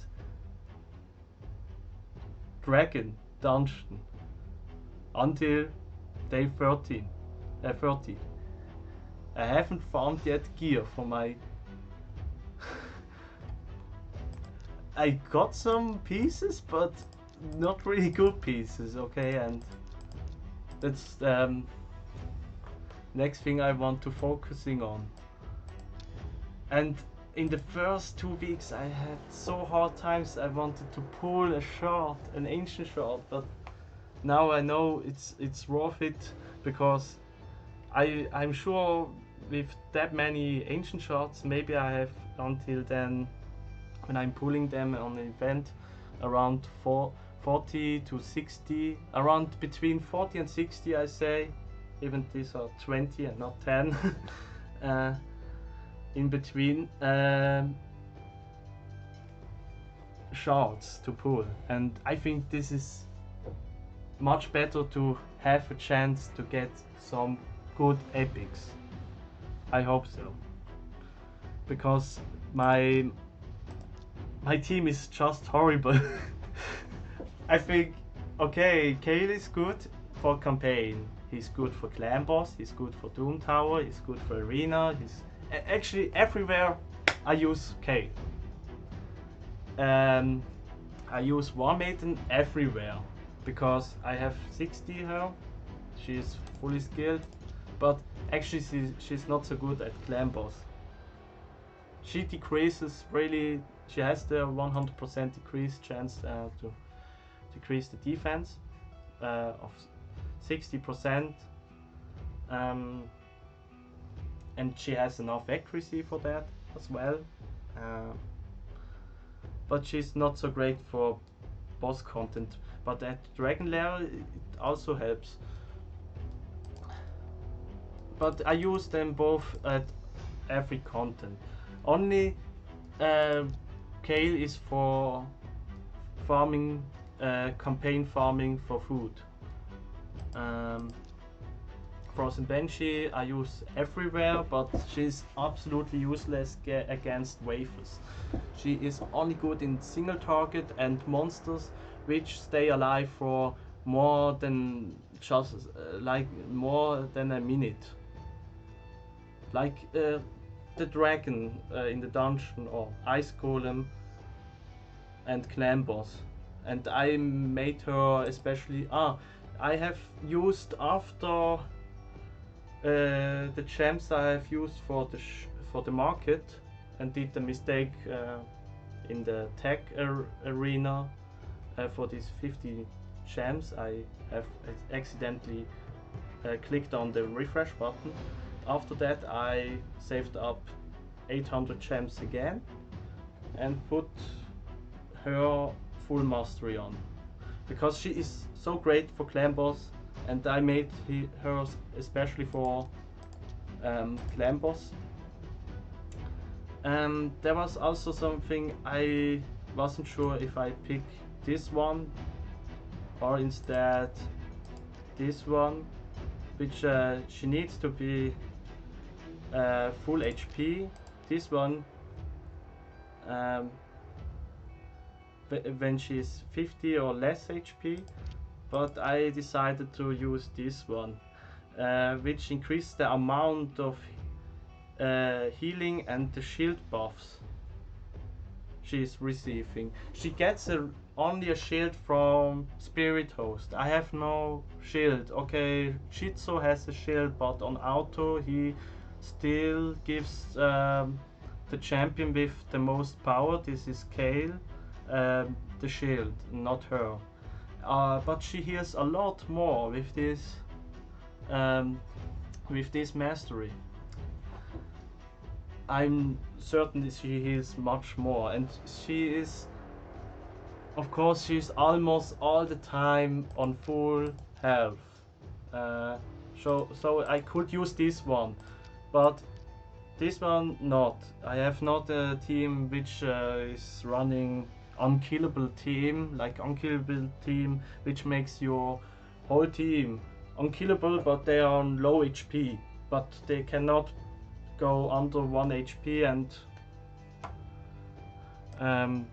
dragon dungeon until day 30. I haven't farmed yet gear for my I got some pieces, but not really good pieces, okay, and that's next thing I want to focusing on. And in the first 2 weeks I had so hard times. I wanted to pull a shard, an ancient shard, but now I know it's worth it, because I'm sure with that many ancient shards, maybe I have until then, when I'm pulling them on an event, around 40 to 60, around between 40 and 60 I say, even these are 20 and not 10 in between shards to pull, and I think this is much better to have a chance to get some good epics. I hope so, because my team is just horrible. I think, okay, Kael is good for campaign, he's good for clan boss, he's good for Doom Tower, he's good for arena, he's actually everywhere I use Kael. I use War Maiden everywhere, because I have 60 her, she's fully skilled, but actually she's not so good at clan boss. She decreases really, she has the 100% decrease chance to decrease the defense of 60%, and she has enough accuracy for that as well, but she's not so great for boss content, but at dragon level it also helps. But I use them both at every content. Only Kael is for farming, campaign farming for food. Frozen Banshee I use everywhere, but she's absolutely useless against wafers. She is only good in single target and monsters which stay alive for more than just more than a minute. Like the dragon in the dungeon, or ice golem and clan boss. And I made her especially. I have used after the gems I have used for the market, and did the mistake in the tech arena, for these 50 gems. I have accidentally clicked on the refresh button. After that I saved up 800 gems again and put her full mastery on, because she is so great for clan boss, and I made her especially for clan boss. There was also something I wasn't sure if I pick this one or instead this one, which she needs to be full HP. This one when she's 50 or less HP, but I decided to use this one, which increased the amount of healing and the shield buffs she's receiving. She gets only a shield from Spirit Host. I have no shield. Okay, Jitsu has a shield, but on auto he still gives the champion with the most power, this is Kael, the shield, not her. But she heals a lot more with this mastery. I'm certain that she heals much more, and she is, of course, she's almost all the time on full health. So I could use this one, but this one not. I have not a team which is running unkillable team, like unkillable team, which makes your whole team unkillable, but they are on low HP, but they cannot go under 1 HP, and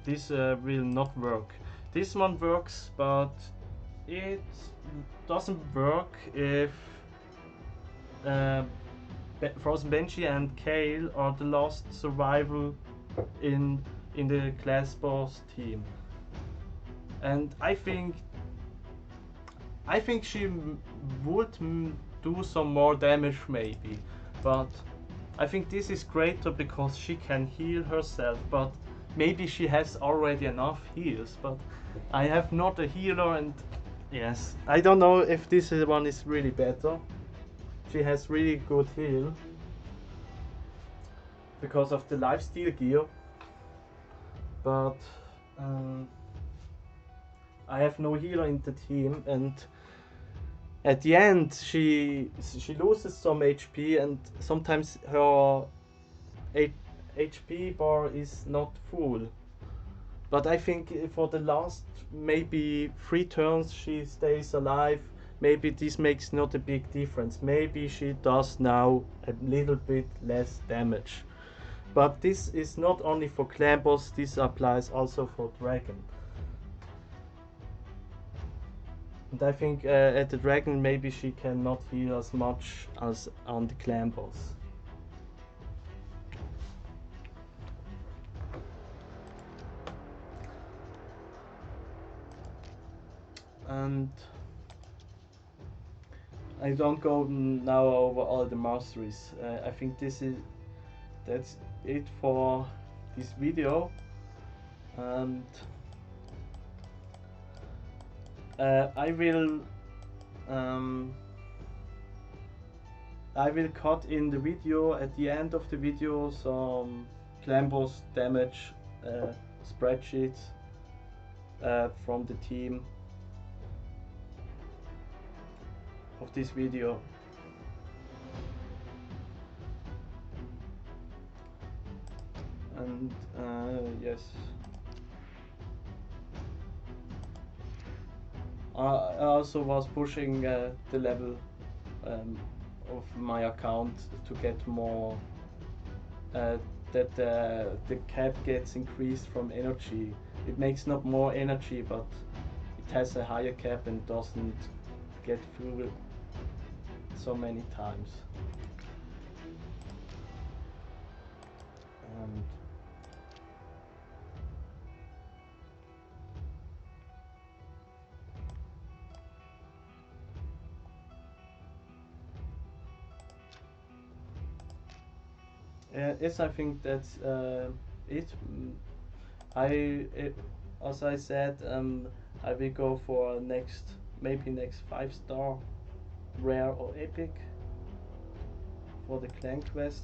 this will not work. This one works, but it doesn't work if Frozen Banshee and Kael are the last survival in the class boss team. And I think she would do some more damage maybe, but I think this is greater because she can heal herself, but maybe she has already enough heals, but I have not a healer, and yes, I don't know if this one is really better. She has really good heal because of the lifesteal gear, but I have no healer in the team, and at the end she loses some HP, and sometimes her HP bar is not full. But I think for the last maybe 3 turns she stays alive. Maybe this makes not a big difference. Maybe she does now a little bit less damage. But this is not only for clan boss, this applies also for dragon. And I think at the dragon maybe she cannot heal as much as on the clan boss. And I don't go now over all the masteries. I think that's it for this video, and I will cut in the video, at the end of the video, some clan boss damage spreadsheets from the team of this video. And yes, I also was pushing the level of my account to get more, that the cap gets increased from energy. It makes not more energy, but it has a higher cap and doesn't get full so many times. And yes, I think that's it. as I said, I will go for maybe next 5-star rare or epic for the clan quest.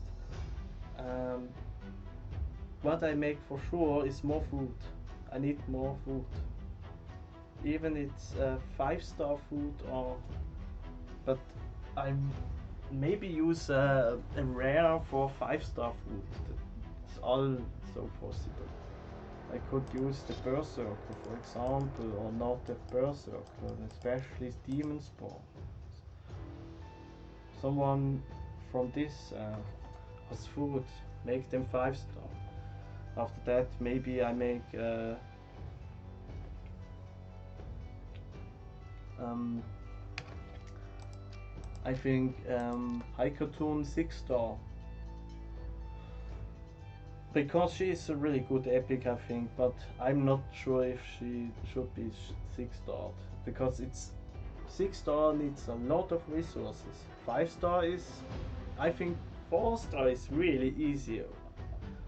What I make for sure is more food. I need more food. Even it's 5-star food, but I maybe use a rare for 5-star food. It's also possible. I could use the Berserker, for example, or not the Berserker, especially Demon Spawn. Someone from this as food, make them 5-star. After that, maybe I make I think High Cartoon 6-star. Because she is a really good epic, I think, but I'm not sure if she should be 6-starred. Because it's 6-star needs a lot of resources. 5-star is, I think 4-star is really easy.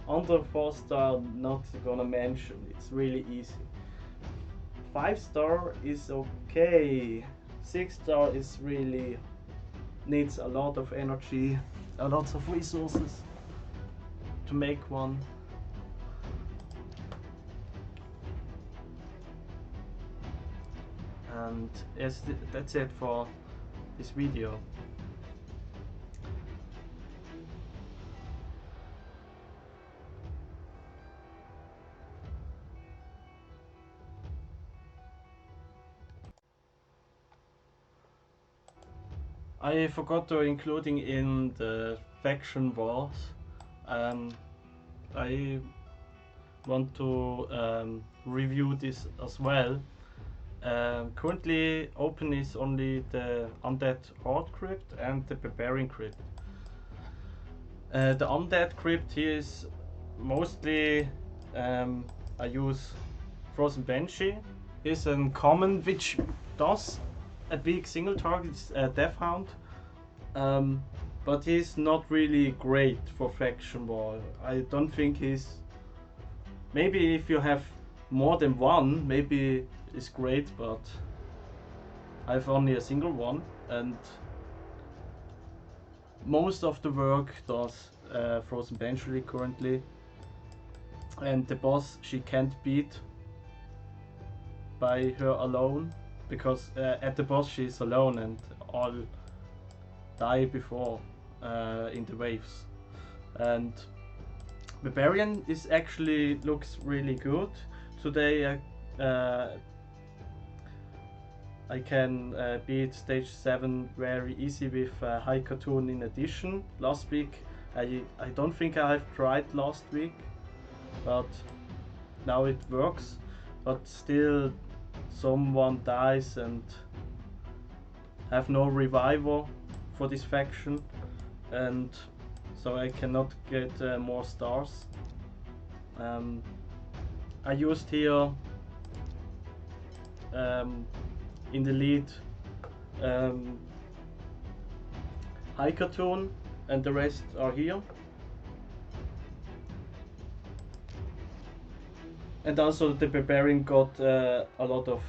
Under 4-star, not gonna mention, it's really easy. 5-star is okay. 6-star is really needs a lot of energy, a lot of resources to make one. And yes, that's it for this video. I forgot to including in the faction wars. I want to review this as well. Currently open is only the Undead Horde Crypt and the Barbarian Crypt. The Undead Crypt here is mostly I use Frozen Banshee. Is a common which does a big single target, Death Hound, but he's not really great for faction war. I don't think he's. Maybe if you have more than one, maybe it's great, but I have only a single one, and most of the work does Frozen Banshee currently, and the boss she can't beat by her alone, because at the boss she's alone and all die before in the waves. And Barbarian is actually looks really good. Today I can beat stage 7 very easy with High Cartoon in addition. Last week I don't think I have tried last week, but now it works. But still someone dies and have no revival for this faction, and so I cannot get more stars. I used here in the lead High Cartoon, and the rest are here. And also the Barbarian got a lot of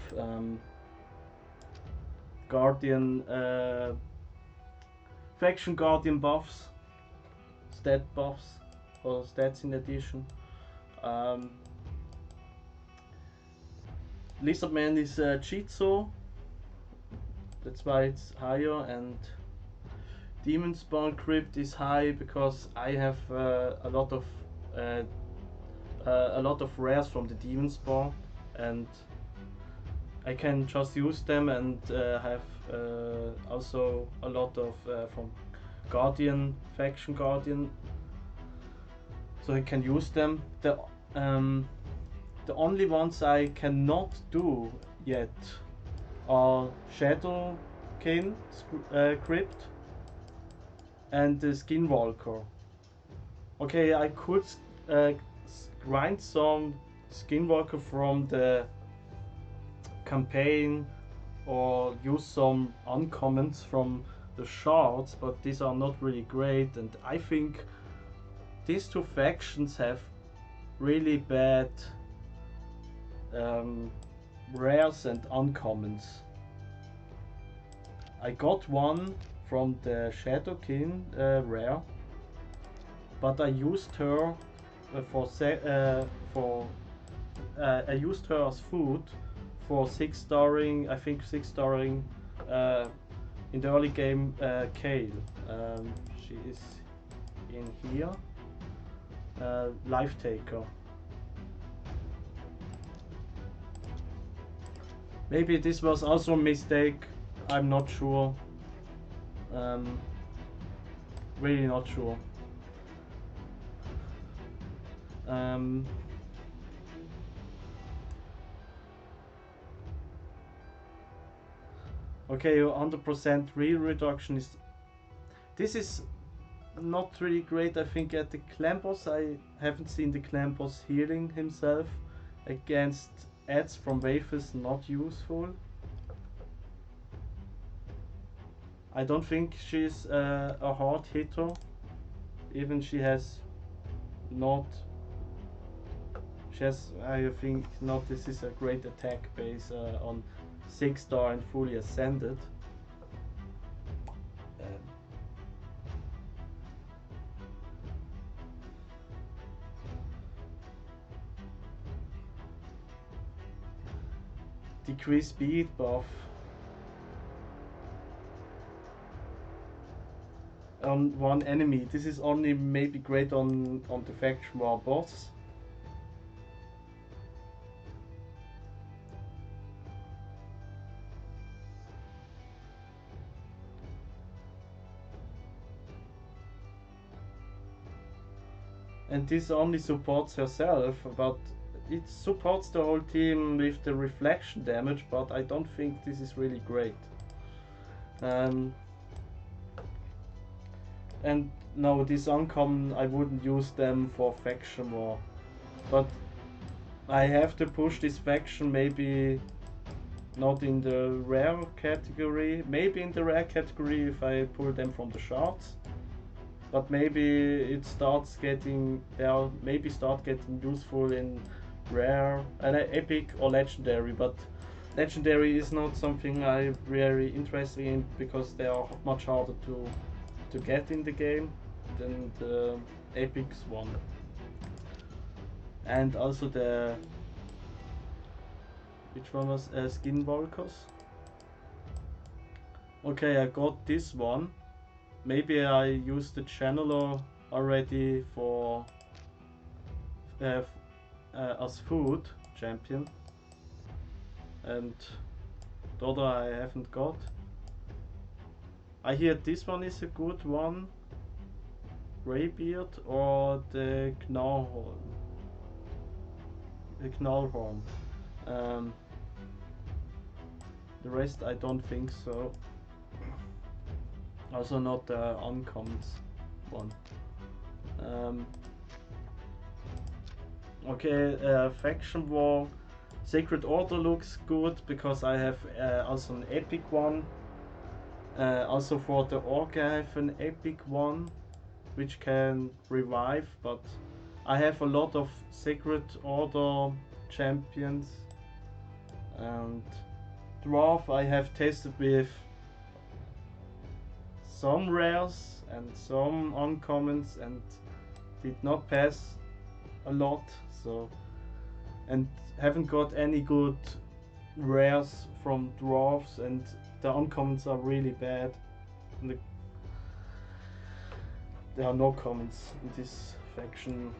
Guardian faction Guardian buffs, stat buffs, or stats in addition. Lizardman is Jitsu, that's why it's higher, and Demon Spawn Crypt is high because I have a lot of rares from the Demon Spawn, and I can just use them, and have also a lot of from Guardian, faction Guardian, so I can use them. The only ones I cannot do yet are Shadowkin Crypt and the Skinwalker. Okay, I could grind some Skinwalker from the campaign or use some uncommons from the shards, but these are not really great, and I think these two factions have really bad um, rares and uncommons. I got one from the Shadowkin rare, but I used her I used her as food for 6-starring, I think 6-starring in the early game Kael. She is in here. Life Taker. Maybe this was also a mistake. I'm not sure. Really not sure. Okay, 100% real reduction is. This is not really great. I think at the clan boss, I haven't seen the clan boss healing himself against ads from wafers. Not useful. I don't think she's a hard hitter. Even she has not. She has, I think, not. This is a great attack base on 6-star and fully ascended. Decrease speed buff on one enemy. This is only maybe great on the faction war boss. And this only supports herself, but it supports the whole team with the reflection damage, but I don't think this is really great. And no, this uncommon, I wouldn't use them for faction war, but I have to push this faction, maybe not in the rare category, maybe in the rare category if I pull them from the shards. But maybe it starts getting, they'll maybe start getting useful in rare and epic or legendary, but legendary is not something I'm really interested in because they are much harder to get in the game than the epics one. And also the, which one was Skinwalkers? Okay, I got this one. Maybe I used the channeler already for as food champion, and the other I haven't got. I hear this one is a good one, Greybeard or the Knallhorn. The Knallhorn. The rest I don't think so. Also not the uncommons one. Okay, faction war. Sacred Order looks good because I have also an epic one. Also for the Orc I have an epic one which can revive, but I have a lot of Sacred Order champions, and Dwarf I have tested with some rares and some uncommons and did not pass a lot, so, and haven't got any good rares from dwarves, and the uncommons are really bad. And there are no commons in this faction.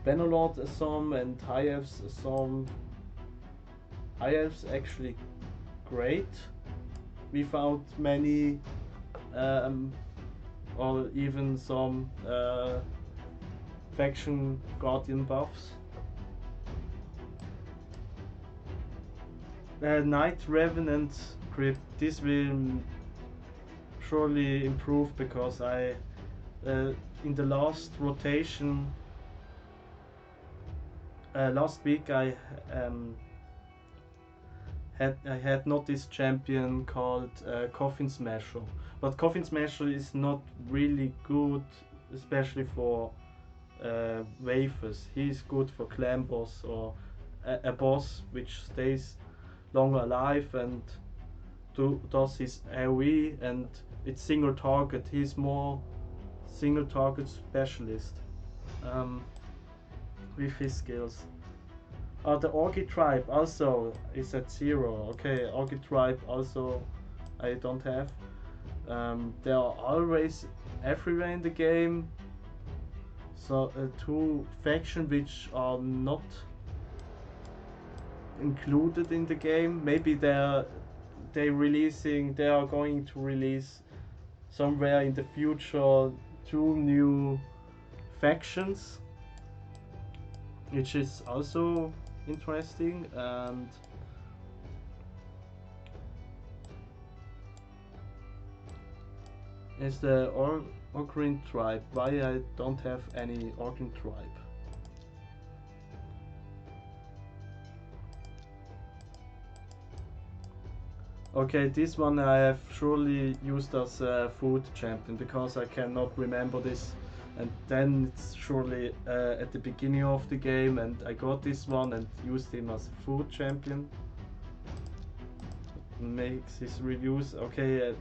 Bannerlord some and High Elves some. High Elves actually great without many or even some faction guardian buffs. Night Revenant Crypt, this will surely improve because I in the last rotation last week I had not this champion called Coffin Smasher, but Coffin Smasher is not really good, especially for wafers. He's good for clan boss or a boss which stays longer alive and does his AoE, and it's single target. He's more single target specialist with his skills. The Orgi tribe also is at 0. Okay, Orgi tribe also I don't have. They are always everywhere in the game. So two factions which are not included in the game. Maybe they are going to release somewhere in the future 2 new factions, which is also interesting. And is the Orgrin tribe. Why I don't have any Orgrin tribe? Okay, this one I have surely used as a food champion because I cannot remember this, and then it's surely at the beginning of the game, and I got this one and used him as a food champion. Makes his reviews okay.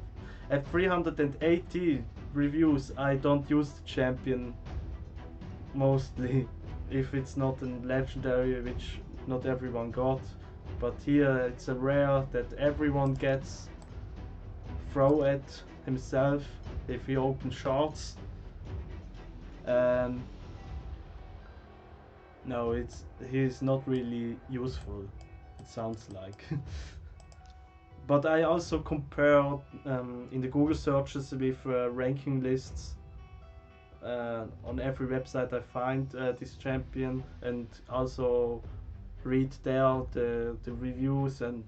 At 380 reviews, I don't use the champion mostly if it's not a legendary, which not everyone got. But here it's a rare that everyone gets. Throw at himself if he opens shards. No, he's not really useful. It sounds like. But I also compare in the Google searches with ranking lists. On every website I find this champion, and also read there the reviews, and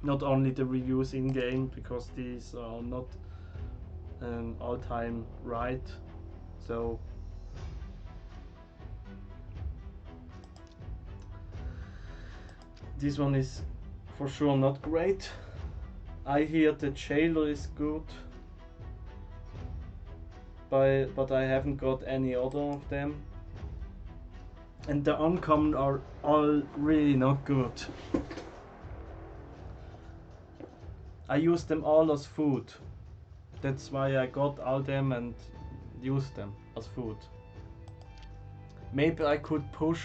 not only the reviews in game, because these are not all time right. So this one is for sure not great. I hear the jailer is good, but I haven't got any other of them. And the uncommon are all really not good. I use them all as food. That's why I got all them and used them as food. Maybe I could push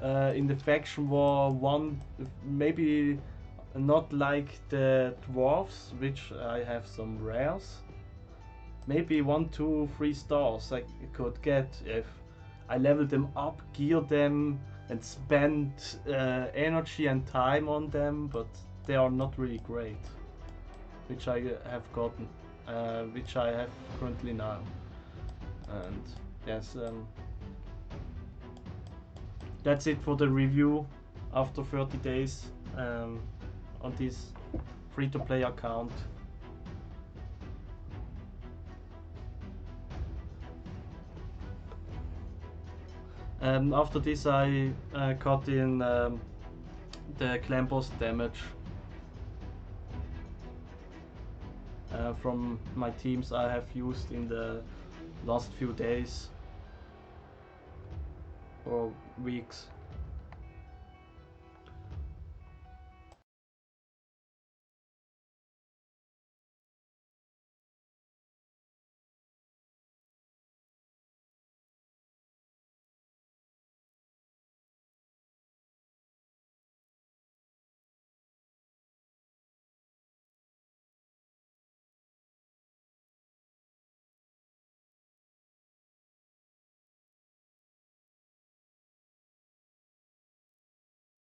in the faction war one, maybe not like the dwarves, which I have some rares. Maybe 1, 2, 3 stars I could get if I level them up, gear them, and spend energy and time on them, but they are not really great, which I have gotten, which I have currently now. And yes, that's it for the review after 30 days on this free-to-play account. After this I cut in the clan boss damage from my teams I have used in the last few days or weeks.